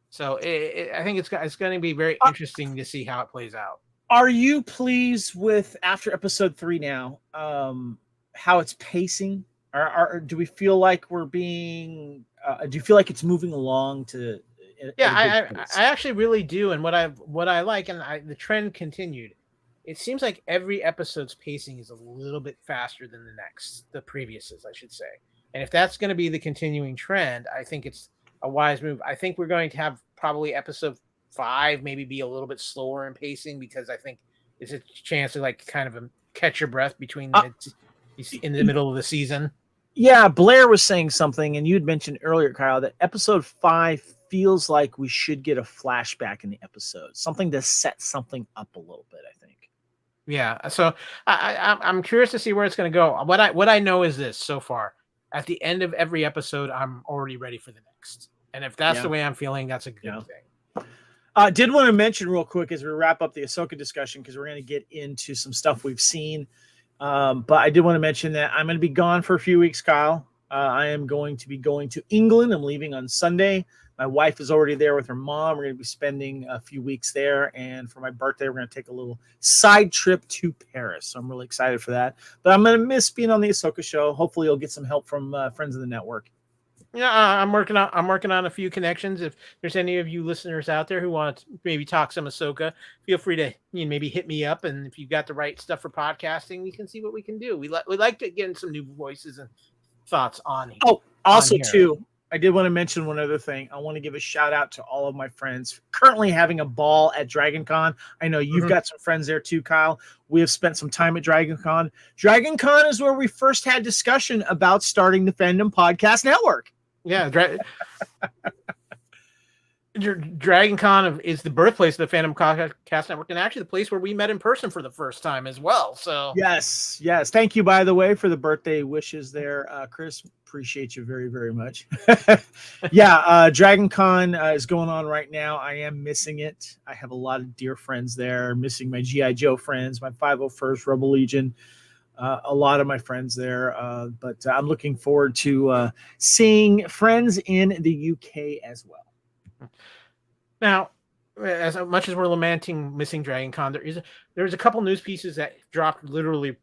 So I think it's going to be very interesting to see how it plays out. Are you pleased with, after episode 3 now, how it's pacing? Do we feel like we're being? Do you feel like it's moving along to? Yeah, I actually really do, and what I like, and the trend continued. It seems like every episode's pacing is a little bit faster than the previous's, I should say. And if that's going to be the continuing trend, I think it's a wise move. I think we're going to have probably episode 5 maybe be a little bit slower in pacing, because I think it's a chance to like kind of catch your breath between in the middle of the season. Yeah, Blair was saying something, and you had mentioned earlier, Kyle, that episode 5 feels like we should get a flashback in the episode, something to set something up a little bit, I think. Yeah, so I'm curious to see where it's going to go. What I know is this so far: at the end of every episode, I'm already ready for the next, and if that's the way I'm feeling, that's a good thing. Did want to mention real quick as we wrap up the Ahsoka discussion, because we're going to get into some stuff we've seen. But I did want to mention that I'm going to be gone for a few weeks, Kyle. I am going to be going to England. I'm leaving on Sunday. My wife is already there with her mom. We're going to be spending a few weeks there. And for my birthday, we're going to take a little side trip to Paris. So I'm really excited for that. But I'm going to miss being on the Ahsoka show. Hopefully you'll get some help from friends of the network. Yeah, I'm working on a few connections. If there's any of you listeners out there who want to maybe talk some Ahsoka, feel free to maybe hit me up. And if you've got the right stuff for podcasting, we can see what we can do. We like to get some new voices and thoughts on here. Oh, also too, I did want to mention one other thing. I want to give a shout out to all of my friends currently having a ball at DragonCon. I know you've got some friends there too, Kyle. We have spent some time at DragonCon. DragonCon is where we first had discussion about starting the Fandom Podcast Network. Yeah, DragonCon is the birthplace of the Fandom Podcast Network, and actually the place where we met in person for the first time as well. So yes. Thank you, by the way, for the birthday wishes there, Chris. Appreciate you very, very much. DragonCon is going on right now. I am missing it. I have a lot of dear friends there. Missing my G.I. Joe friends, my 501st Rebel Legion. A lot of my friends there, but I'm looking forward to seeing friends in the UK as well. Now, as much as we're lamenting missing DragonCon, there's a couple news pieces that dropped literally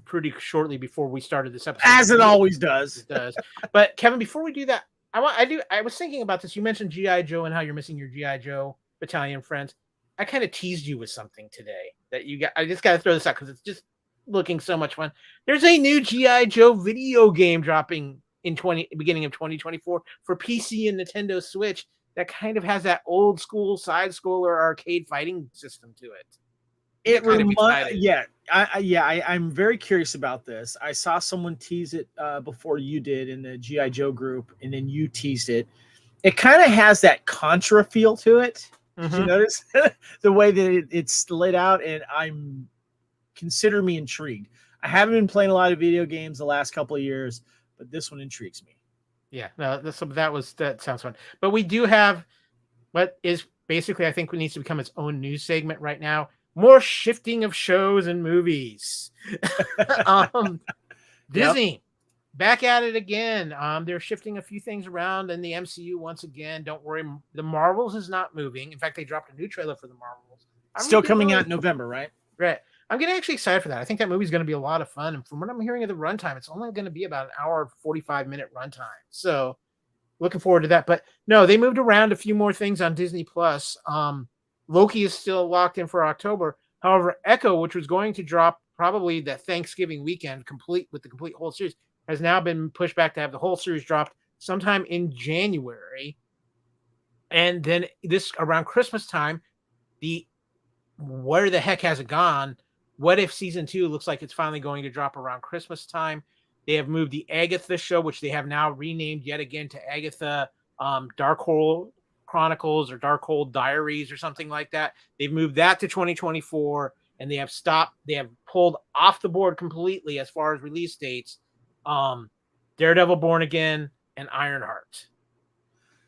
pretty shortly before we started this episode. As it always does. It does. But Kevin, before we do that, I was thinking about this. You mentioned G.I. Joe and how you're missing your G.I. Joe battalion friends. I kind of teased you with something today that you got. I just got to throw this out because it's just looking so much fun. There's a new G.I. Joe video game dropping in beginning of 2024 for PC and Nintendo Switch that kind of has that old school side scroller arcade fighting system to it. I'm very curious about this. I saw someone tease it before you did in the G.I. Joe group, and then you teased it. It kind of has that Contra feel to it. Did you notice the way that it's laid out? And consider me intrigued. I haven't been playing a lot of video games the last couple of years, but this one intrigues me. Yeah, no, that sounds fun. But we do have what is basically, I think, what needs to become its own news segment right now. More shifting of shows and movies. Disney back at it again. They're shifting a few things around in the MCU once again. Don't worry, the Marvels is not moving. In fact, they dropped a new trailer for the Marvels. Still coming out in November, right? Right. I'm getting actually excited for that. I think that movie's going to be a lot of fun. And from what I'm hearing of the runtime, it's only going to be about an hour, 45-minute runtime. So looking forward to that. But no, they moved around a few more things on Disney Plus. Loki is still locked in for October. However, Echo, which was going to drop probably the Thanksgiving weekend, complete with the complete whole series, has now been pushed back to have the whole series dropped sometime in January. And then this around Christmas time, the where the heck has it gone? What if season 2 looks like it's finally going to drop around Christmas time? They have moved the Agatha show, which they have now renamed yet again to Agatha Darkhold Chronicles or Darkhold Diaries or something like that. They've moved that to 2024, and they have pulled off the board completely as far as release dates. Daredevil Born Again and Ironheart.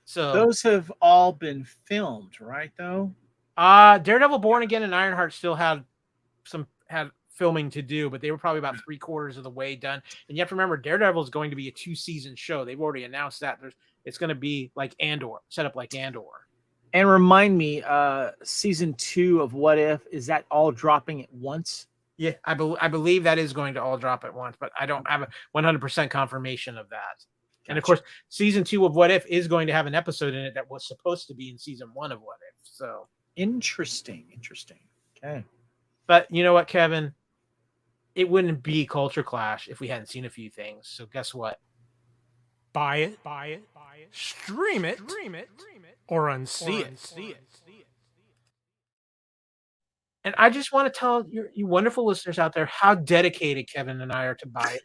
So Those have all been filmed, right? Though. Daredevil Born Again and Ironheart still had filming to do, but they were probably about 3/4 of the way done. And you have to remember, Daredevil is going to be a 2-season show. They've already announced that. It's going to be like Andor, set up like Andor. And remind me, season 2 of What If, is that all dropping at once? Yeah, I believe that is going to all drop at once, but I don't have a 100% confirmation of that. Gotcha. And of course, season 2 of What If is going to have an episode in it that was supposed to be in season 1 of What If. So interesting. Okay. But you know what, Kevin? It wouldn't be Culture Clash if we hadn't seen a few things. So guess what? Buy it, stream it, or unsee it. And I just want to tell you wonderful listeners out there how dedicated Kevin and I are to buy it.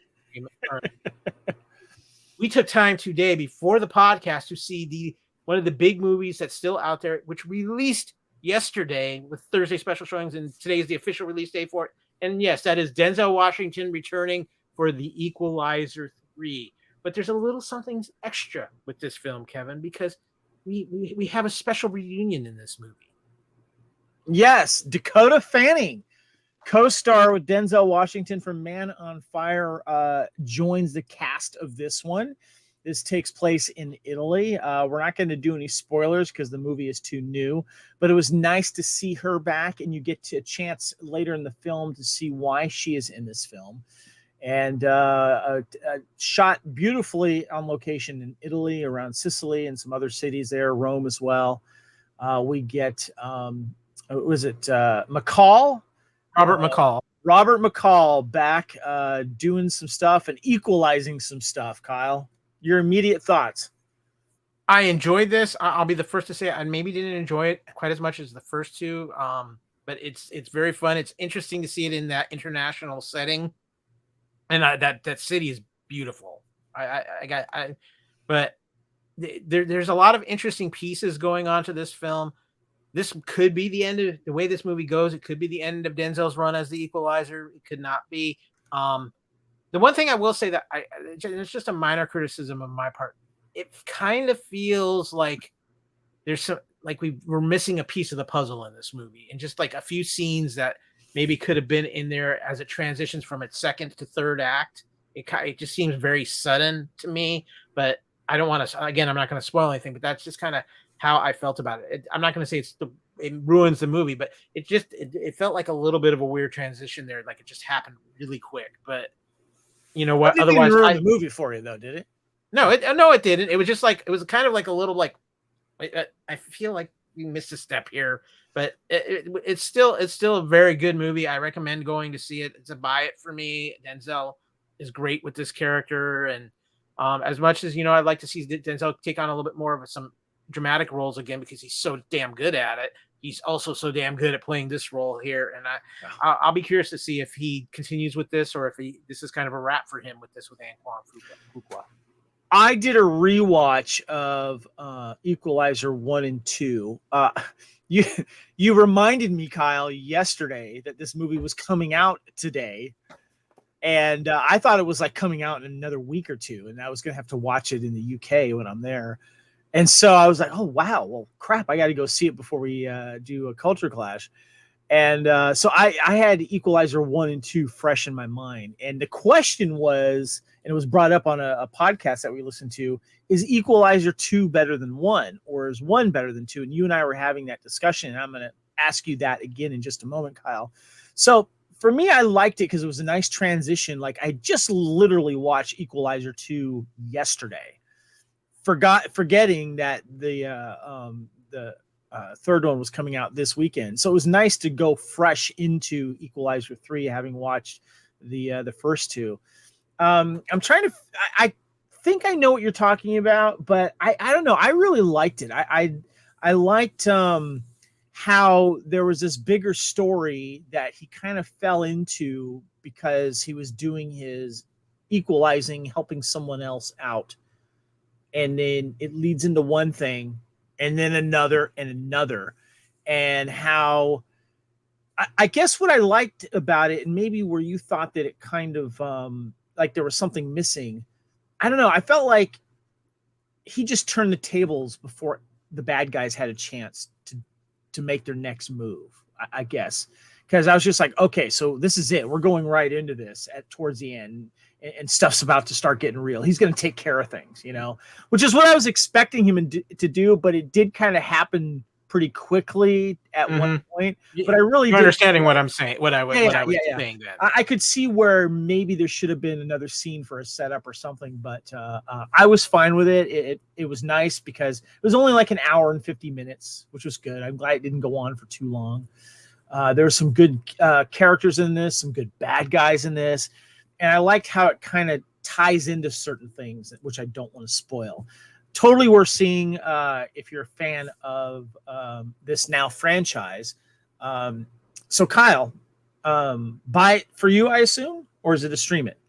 We took time today before the podcast to see one of the big movies that's still out there, which released yesterday with Thursday special showings, and today is the official release day for it. And yes, that is Denzel Washington returning for The Equalizer 3. But there's a little something extra with this film, Kevin, because we have a special reunion in this movie. Yes, Dakota Fanning, co-star with Denzel Washington from Man on Fire, joins the cast of this one. This takes place in Italy. We're not going to do any spoilers because the movie is too new, but it was nice to see her back, and you get a chance later in the film to see why she is in this film. And shot beautifully on location in Italy, around Sicily and some other cities there, Rome as well. We get, was it McCall? Robert McCall. Robert McCall back doing some stuff and equalizing some stuff, Kyle. Your immediate thoughts? I enjoyed this. I'll be the first to say I maybe didn't enjoy it quite as much as the first two, but it's very fun. It's interesting to see it in that international setting, and that city is beautiful. But there's a lot of interesting pieces going on to this film. This could be the end of the way this movie goes. It could be the end of Denzel's run as the Equalizer. It could not be. The one thing I will say that it's just a minor criticism of my part. It kind of feels like we're missing a piece of the puzzle in this movie, and just like a few scenes that maybe could have been in there as it transitions from its second to third act. It just seems very sudden to me, but I don't want to. Again, I'm not going to spoil anything, but that's just kind of how I felt about it. I'm not going to say it ruins the movie, but it felt like a little bit of a weird transition there. Like it just happened really quick, but. You know what? Otherwise, ruin the movie for you, though, did it? No, it didn't. It was just like it was kind of like a little like. I feel like we missed a step here, but it's still a very good movie. I recommend going to see it. It's a buy it for me. Denzel is great with this character, and as much as I'd like to see Denzel take on a little bit more of some dramatic roles again because he's so damn good at it. He's also so damn good at playing this role here, and I'll be curious to see if he continues with this or if this is kind of a wrap for him with Antoine Fuqua. I did a rewatch of Equalizer 1 and 2. You reminded me, Kyle, yesterday that this movie was coming out today, and I thought it was like coming out in another week or two, and I was going to have to watch it in the UK when I'm there. And so I was like, oh, wow, well, crap, I got to go see it before we do a Culture Clash. And so I had Equalizer 1 and 2 fresh in my mind. And the question was, and it was brought up on a podcast that we listened to, is Equalizer 2 better than 1? Or is 1 better than 2? And you and I were having that discussion. And I'm going to ask you that again in just a moment, Kyle. So for me, I liked it because it was a nice transition. Like I just literally watched Equalizer 2 yesterday. Forgetting that the third one was coming out this weekend, so it was nice to go fresh into Equalizer 3, having watched the first two. I'm trying to. I think I know what you're talking about, but I don't know. I really liked it. I liked how there was this bigger story that he kind of fell into because he was doing his equalizing, helping someone else out. And then it leads into one thing and then another and another. And how I guess what I liked about it, and maybe where you thought that it kind of like there was something missing. I don't know. I felt like he just turned the tables before the bad guys had a chance to make their next move, I guess. Because I was just like, okay, so this is it. We're going right into this towards the end, and stuff's about to start getting real. He's going to take care of things, which is what I was expecting him to do, but it did kind of happen pretty quickly at one point. But I really You're understanding what I'm saying, what I was saying then. I could see where maybe there should have been another scene for a setup or something, but I was fine with it. It was nice because it was only like an hour and 50 minutes, which was good. I'm glad it didn't go on for too long. There were some good characters in this, some good bad guys in this, and I liked how it kind of ties into certain things, which I don't want to spoil. Totally worth seeing if you're a fan of this now franchise. So Kyle, buy it for you, I assume, or is it a stream it?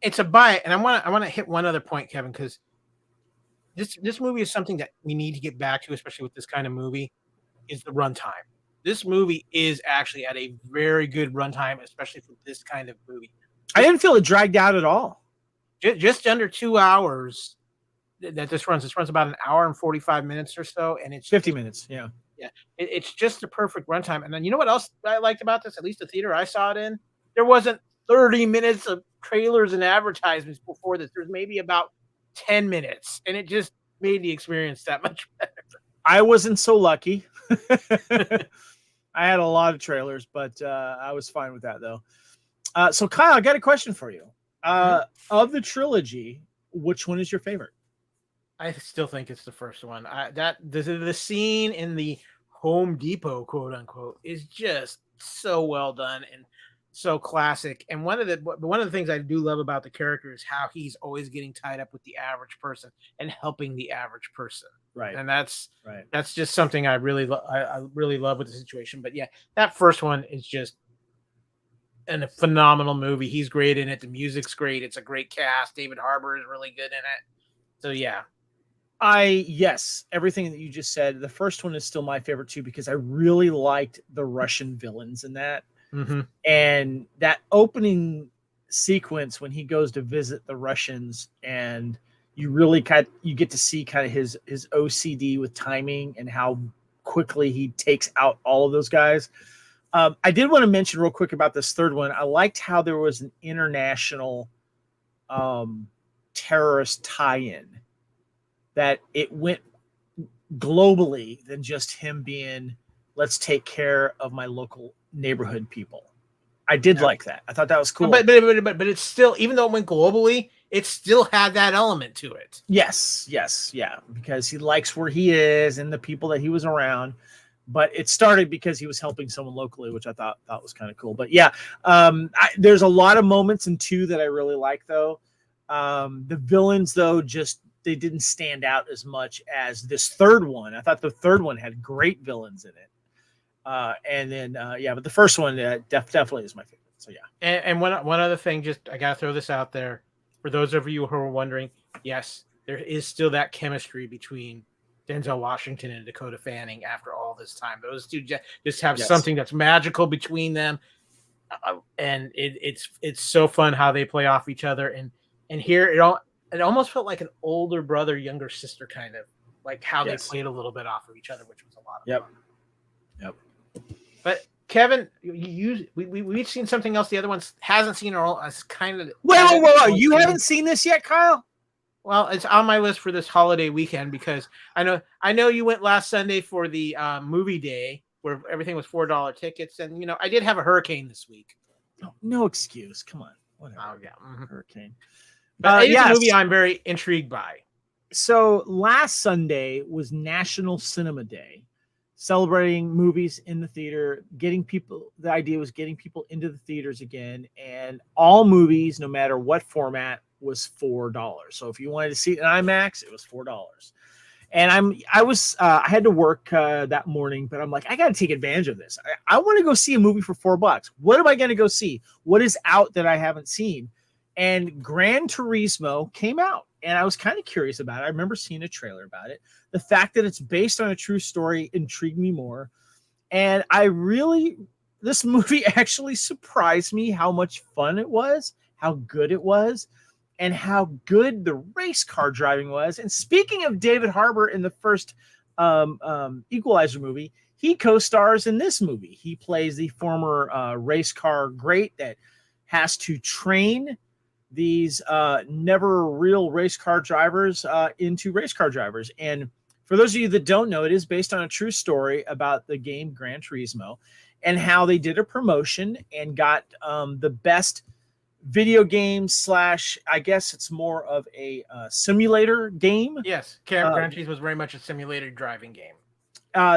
It's a buy it, and I want to hit one other point, Kevin, because this movie is something that we need to get back to, especially with this kind of movie, is the runtime. This movie is actually at a very good runtime, especially for this kind of movie. I didn't feel it dragged out at all. Just under 2 hours. That this runs about an hour and 45 minutes or so, and it's 50 minutes. Yeah. It's just the perfect runtime. And then you know what else I liked about this? At least the theater I saw it in, there wasn't 30 minutes of trailers and advertisements before this. There's maybe about 10 minutes, and it just made the experience that much better. I wasn't so lucky. I had a lot of trailers, but I was fine with that though. So Kyle, I got a question for you. Of the trilogy, which one is your favorite? I still think it's the first one. The scene in the Home Depot, quote unquote, is just so well done and so classic. And one of the things I do love about the character is how he's always getting tied up with the average person and helping the average person. Right. And that's just something I really love with the situation. But yeah, that first one is just a phenomenal movie. He's great in it. The music's great. It's a great cast. David Harbour is really good in it. So yeah. Yes, everything that you just said. The first one is still my favorite too, because I really liked the Russian villains in that. Mm-hmm. And that opening sequence when he goes to visit the Russians, and you really you get to see kind of his OCD with timing and how quickly he takes out all of those guys. I did want to mention real quick about this third one. I liked how there was an international terrorist tie-in, that it went globally than just him being, let's take care of my local neighborhood people. I did like that. I thought that was cool. But it's still, even though it went globally, it still had that element to it. Yes, yeah, because he likes where he is and the people that he was around. But it started because he was helping someone locally, which I thought was kind of cool. But yeah, there's a lot of moments in 2 that I really like, though. The villains, though, they didn't stand out as much as this third one. I thought the third one had great villains in it. And then, but the first one definitely is my favorite. So yeah. And one other thing, just I gotta throw this out there for those of you who are wondering. Yes, there is still that chemistry between Denzel Washington and Dakota Fanning after all this time. Those two just have something that's magical between them, and it's so fun how they play off each other. And here it almost felt like an older brother, younger sister kind of, like how they played a little bit off of each other, which was a lot of fun. Yep. But Kevin, we've seen something else the other ones hasn't seen, or it's kind of. Wait! You haven't seen this yet, Kyle? Well, it's on my list for this holiday weekend because I know you went last Sunday for the movie day where everything was $4 tickets, and I did have a hurricane this week. No excuse. Come on. Whatever. Oh yeah, hurricane. But it's a movie I'm very intrigued by. So last Sunday was National Cinema Day, celebrating movies in the theater, the idea was getting people into the theaters again, and all movies, no matter what format, was $4. So if you wanted to see it in IMAX, it was $4. And I had to work that morning, but I'm like, I got to take advantage of this. I want to go see a movie for $4. What am I going to go see? What is out that I haven't seen? And Gran Turismo came out, and I was kind of curious about it. I remember seeing a trailer about it. The fact that it's based on a true story intrigued me more. And this movie actually surprised me how much fun it was, how good it was, and how good the race car driving was. And speaking of David Harbour in the first Equalizer movie, he co-stars in this movie. He plays the former race car great that has to train these never real race car drivers into race car drivers. And for those of you that don't know, it is based on a true story about the game Gran Turismo and how they did a promotion and got the best video game / I guess it's more of a simulator game. Yes, Gran Turismo was very much a simulator driving game.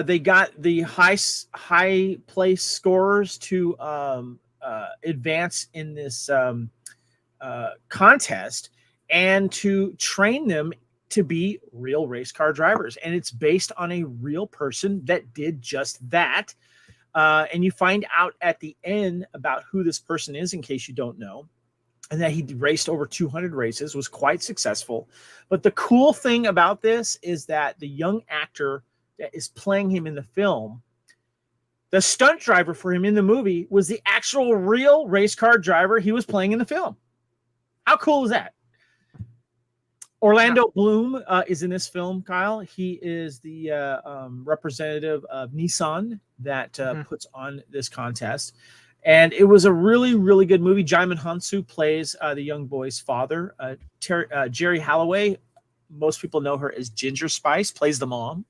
They got the high place scorers to advance in this contest and to train them to be real race car drivers. And it's based on a real person that did just that. And you find out at the end about who this person is, in case you don't know, and that he raced over 200 races, was quite successful. But the cool thing about this is that the young actor that is playing him in the film, the stunt driver for him in the movie, was the actual real race car driver he was playing in the film. How cool is that? Orlando Bloom is in this film, Kyle. He is the representative of Nissan that puts on this contest. And it was a really, really good movie. Jaimin Hansu plays the young boy's father. Jerry Halloway, most people know her as Ginger Spice, plays the mom.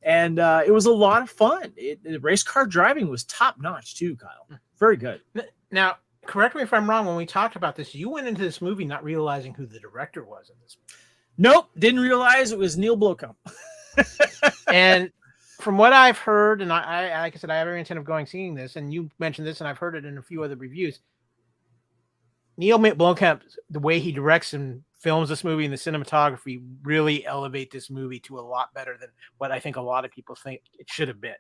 And it was a lot of fun. The race car driving was top notch too, Kyle. Very good. Now, correct me if I'm wrong. When we talked about this, you went into this movie not realizing who the director was in this movie. Nope, didn't realize it was Neil Blomkamp. And from what I've heard, and I like I said, I have every intent of going seeing this, and you mentioned this, and I've heard it in a few other reviews. Neil Blomkamp, the way he directs and films this movie and the cinematography really elevate this movie to a lot better than what I think a lot of people think it should have been.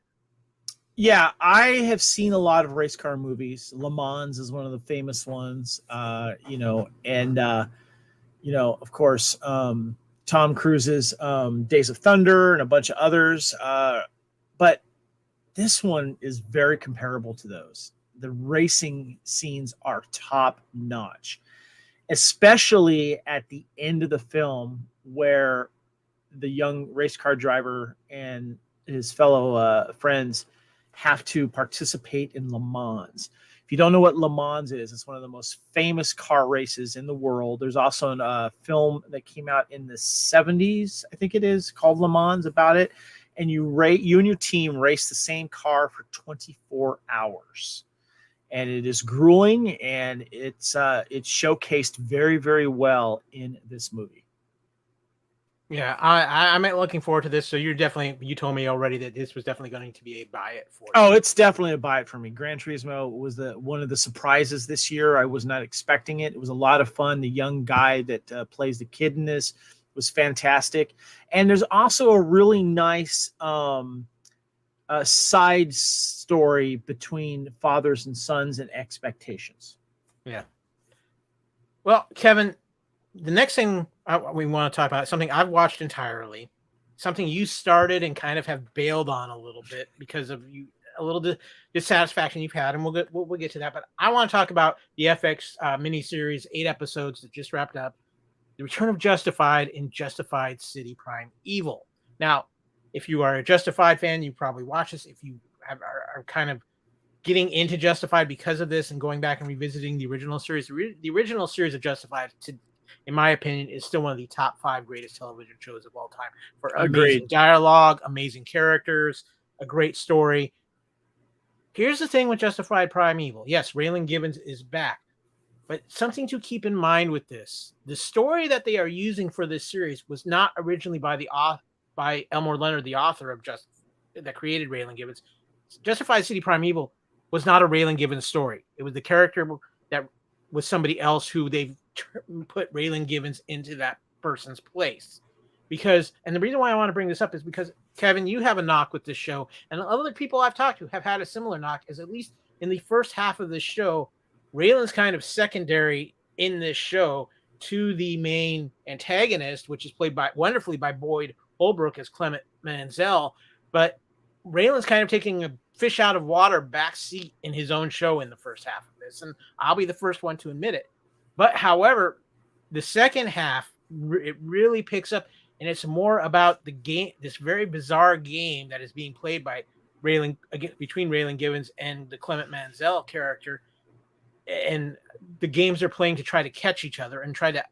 Yeah, I have seen a lot of race car movies. Le Mans is one of the famous ones, and of course, Tom Cruise's Days of Thunder and a bunch of others. But this one is very comparable to those. The racing scenes are top notch, especially at the end of the film where the young race car driver and his fellow friends have to participate in Le Mans. If you don't know what Le Mans is, it's one of the most famous car races in the world. There's also a film that came out in the 70s, I think it is, called Le Mans, about it. And you and your team race the same car for 24 hours. And it is grueling, and it's showcased very, very well in this movie. Yeah, I'm looking forward to this. So you told me already that this was definitely going to be a buy it for you. Oh, it's definitely a buy it for me. Gran Turismo was one of the surprises this year. I was not expecting it. It was a lot of fun. The young guy that plays the kid in this was fantastic. And there's also a really nice side story between fathers and sons and expectations. Yeah. Well, Kevin, the next thing we want to talk about is something I've watched entirely, something you started and kind of have bailed on a little bit because of a little dissatisfaction you've had, and we'll get to that. But I want to talk about the FX miniseries, 8 episodes that just wrapped up, The Return of Justified in Justified City Prime Evil. Now, if you are a Justified fan, you probably watch this. If you are kind of getting into Justified because of this and going back and revisiting the original series, the original series of Justified, in my opinion, is still one of the top 5 greatest television shows of all time. For amazing dialogue, amazing characters, a great story. Here's the thing with Justified Prime Evil. Yes, Raylan Givens is back. But something to keep in mind with this, the story that they are using for this series was not originally by Elmore Leonard, the author of that created Raylan Givens. Justified City Prime Evil was not a Raylan Givens story. It was the character that was somebody else who they've put Raylan Givens into that person's place. because, and the reason why I want to bring this up is because, Kevin, you have a knock with this show, and other people I've talked to have had a similar knock, is at least in the first half of this show, Raylan's kind of secondary in this show to the main antagonist, which is played wonderfully by Boyd Holbrook as Clement Menzel, but Raylan's kind of taking a fish out of water back seat in his own show in the first half of this, and I'll be the first one to admit it. But however, the second half, it really picks up, and it's more about the game, this very bizarre game that is being played by between Raylan Givens and the Clement Menzel character, and the games they're playing to try to catch each other and try to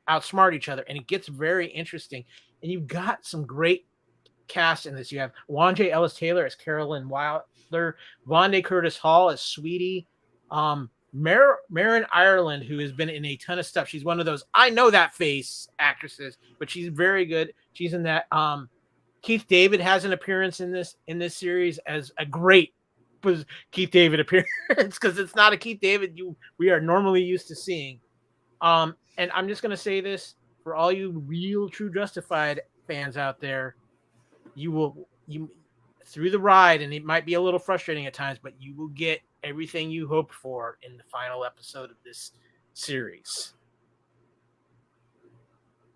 outsmart each other, and it gets very interesting. And you've got some great cast in this. You have Wanda Ellis Taylor as Carolyn Wilder, Vonda Curtis Hall as Sweetie, Marin Ireland, who has been in a ton of stuff. She's one of those I know that face actresses, but she's very good. She's in that. Keith David has an appearance in this series as a great Keith David appearance, because it's not a Keith David we are normally used to seeing. And I'm just gonna say this for all you real true Justified fans out there, you through the ride, and it might be a little frustrating at times, but you will get everything you hoped for in the final episode of this series.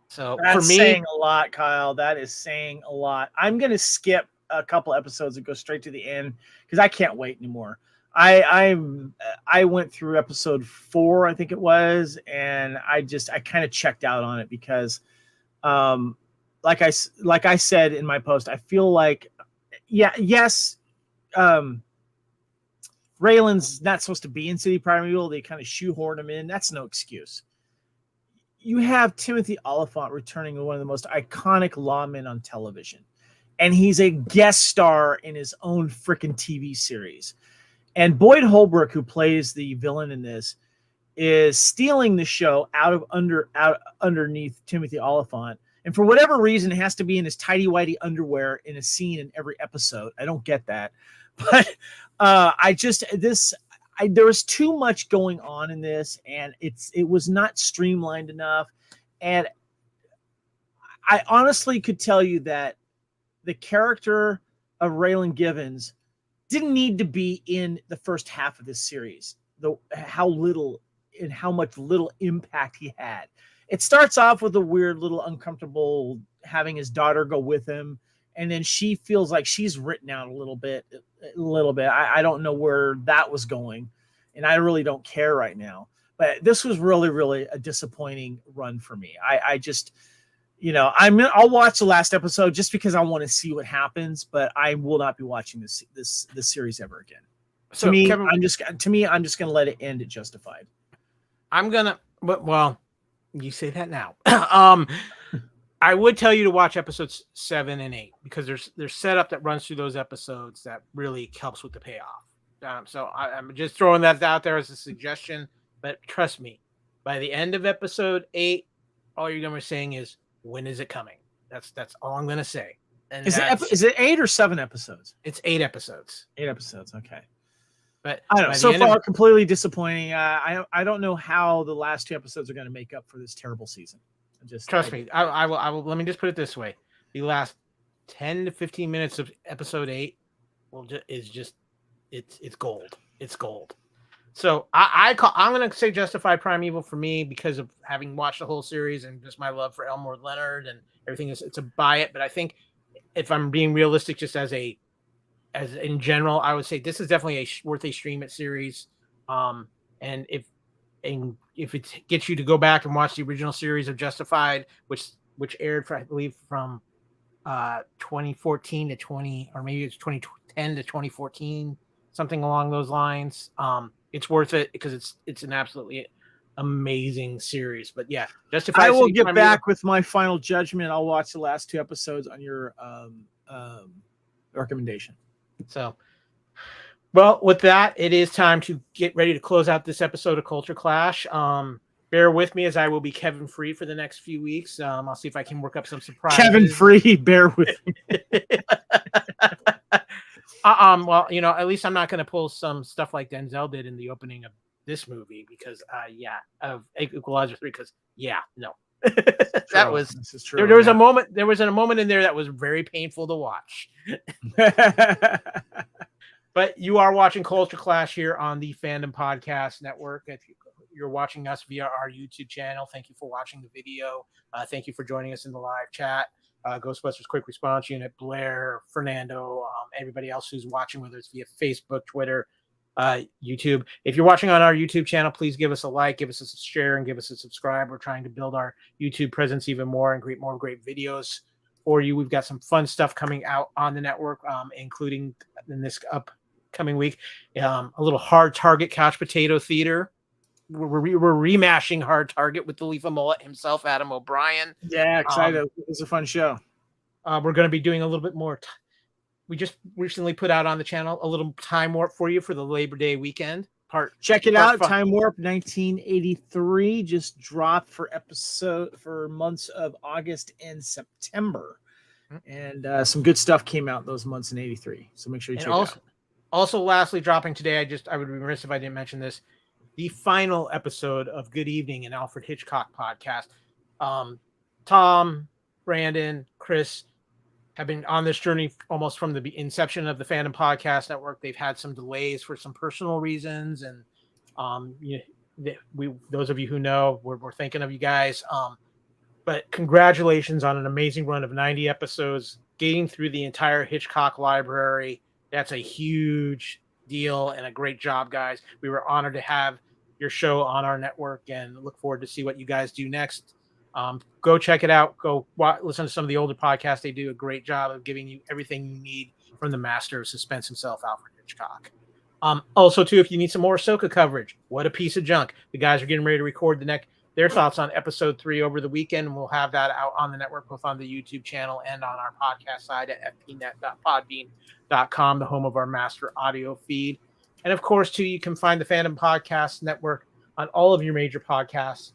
So that's for me, saying a lot, Kyle. That is saying a lot. I'm going to skip a couple episodes and go straight to the end because I can't wait anymore. I went through episode 4, I think it was, and I kind of checked out on it because, like I said in my post, I feel like, yes, Raylan's not supposed to be in City Primeval. They kind of shoehorn him in. That's no excuse. You have Timothy Oliphant returning as one of the most iconic lawmen on television, and he's a guest star in his own freaking TV series. And Boyd Holbrook, who plays the villain in this, is stealing the show out underneath Timothy Oliphant. And for whatever reason, it has to be in his tighty-whitey underwear in a scene in every episode. I don't get that. But there was too much going on in this, and it was not streamlined enough. And I honestly could tell you that the character of Raylan Givens didn't need to be in the first half of this series. How much little impact he had. It starts off with a weird little uncomfortable having his daughter go with him, and then she feels like she's written out a little bit. I don't know where that was going, and I really don't care right now. But this was really, really a disappointing run for me. I just, I'll watch the last episode just because I want to see what happens, but I will not be watching this series ever again. so To me, Kevin, I'm just gonna let it end at Justified. well, you say that now. I would tell you to watch episodes 7 and 8 because there's setup that runs through those episodes that really helps with the payoff. So I'm just throwing that out there as a suggestion, but trust me, by the end of episode 8, all you're going to be saying is, when is it coming? That's all I'm going to say. And Is it 8 or 7 episodes? It's 8 episodes. 8 episodes. Okay. But I don't know. by So the end far, of- completely disappointing. I don't know how the last 2 episodes are going to make up for this terrible season. Trust me. I will. Let me just put it this way: the last 10 to 15 minutes of episode 8 it's gold. It's gold. So I'm going to say Justified Primeval for me because of having watched the whole series and just my love for Elmore Leonard and everything. It's a buy it, but I think if I'm being realistic, just as in general, I would say this is definitely worth a stream it series. And if it gets you to go back and watch the original series of Justified, which aired I believe from 2014 to 20, or maybe it's 2010 to 2014, something along those lines. It's worth it because it's an absolutely amazing series. But yeah, Justified. I will get back with my final judgment. I'll watch the last 2 episodes on your recommendation. So, well, with that, it is time to get ready to close out this episode of Culture Clash. Bear with me as I will be Kevin free for the next few weeks. I'll see if I can work up some surprises. Kevin free, bear with me. Well, at least I'm not going to pull some stuff like Denzel did in the opening of this movie because, of Equalizer 3, because, no, That was This is true. there was a moment. There was a moment in there that was very painful to watch. But you are watching Culture Clash here on the Fandom Podcast Network. If you're watching us via our YouTube channel, thank you for watching the video. Thank you for joining us in the live chat. Ghostbusters Quick Response Unit, Blair, Fernando, everybody else who's watching, whether it's via Facebook, Twitter, YouTube. If you're watching on our YouTube channel, please give us a like, give us a share, and give us a subscribe. We're trying to build our YouTube presence even more and create more great videos for you. We've got some fun stuff coming out on the network, including in this upcoming week, a little Hard Target Couch Potato Theater. We're remashing Hard Target with the Leaf of Mullet himself, Adam O'Brien. Yeah, excited. It was a fun show. We're going to be doing a little bit more. We just recently put out on the channel a little time warp for you for the Labor Day weekend. Check it out. Time Warp 1983 just dropped for months of August and September. And some good stuff came out those months in 83. So make sure you check it out. Also, lastly, dropping today, I would be remiss if I didn't mention this. The final episode of Good Evening, an Alfred Hitchcock podcast. Tom, Brandon, Chris have been on this journey almost from the inception of the Fandom Podcast Network. They've had some delays for some personal reasons, and those of you who know, we're thinking of you guys. But congratulations on an amazing run of 90 episodes, getting through the entire Hitchcock library. That's a huge deal and a great job, guys. We were honored to have your show on our network and look forward to see what you guys do next. Go check it out. Go listen to some of the older podcasts. They do a great job of giving you everything you need from the master of suspense himself, Alfred Hitchcock. Also, too, if you need some more Ahsoka coverage, what a piece of junk. The guys are getting ready to record their thoughts on episode 3 over the weekend, and we'll have that out on the network, both on the YouTube channel and on our podcast side at fpnet.podbean.com, the home of our master audio feed. And of course, too, you can find the Fandom Podcast Network on all of your major podcast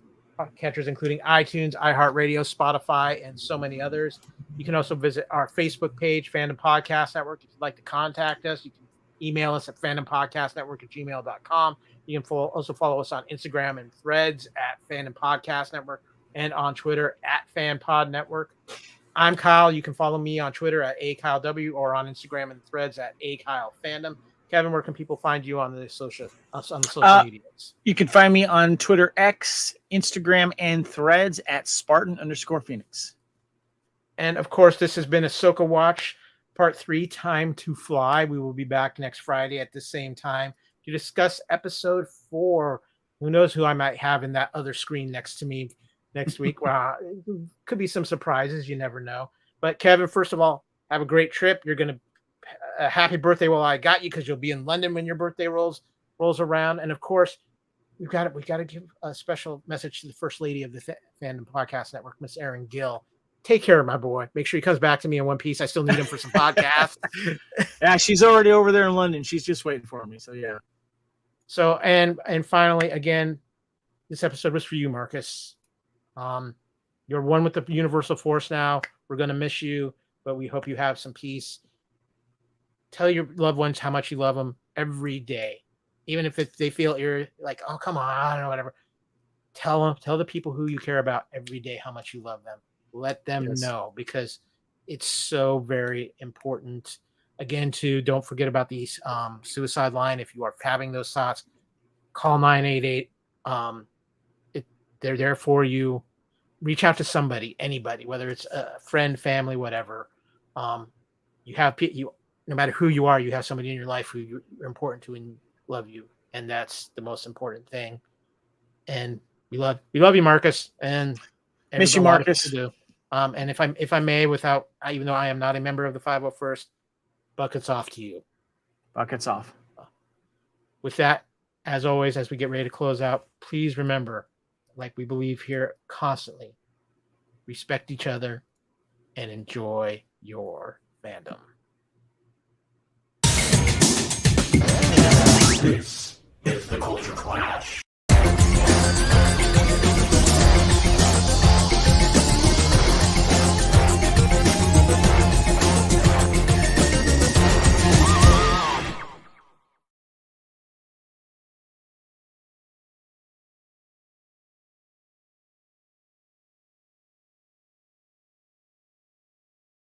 catchers, including iTunes, iHeartRadio, Spotify, and so many others. You can also visit our Facebook page, Fandom Podcast Network. If you'd like to contact us, you can email us at fandompodcastnetwork@gmail.com. You can also follow us on Instagram and Threads at Fandom Podcast Network and on Twitter at FanPod Network. I'm Kyle. You can follow me on Twitter at AKyleW or on Instagram and Threads at AKyleFandom. Kevin, where can people find you on the social medias? You can find me on Twitter, X, Instagram, and Threads at Spartan_Phoenix. And of course, this has been Ahsoka Watch Part 3, Time to Fly. We will be back next Friday at the same time to discuss episode 4. Who knows who I might have in that other screen next to me next week. Could be some surprises. You never know. But Kevin, first of all, have a great trip. You're going to a happy birthday while I got you, because you'll be in London when your birthday rolls around. And of course, we got to give a special message to the First Lady of the Fandom Podcast Network, Miss Erin Gill. Take care of my boy. Make sure he comes back to me in one piece. I still need him for some podcasts. Yeah, she's already over there in London. She's just waiting for me. So yeah. So and finally, again, this episode was for you, Marcus. You're one with the Universal Force now. We're gonna miss you, but we hope you have some peace. Tell your loved ones how much you love them every day, even if they feel you're like, oh, come on, I don't know, whatever. Tell the people who you care about every day how much you love them. Let them know, because it's so very important. Again, don't forget about the suicide line. If you are having those thoughts, call 988. They're there for you. Reach out to somebody, anybody, whether it's a friend, family, whatever. No matter who you are, you have somebody in your life who you're important to and love you, and that's the most important thing. And we love you, Marcus, and miss you, Marcus. And if I may, even though I am not a member of the 501st, buckets off to you. Buckets off. With that, as always, as we get ready to close out, please remember, like we believe here constantly, respect each other and enjoy your fandom. This is the Culture Clash.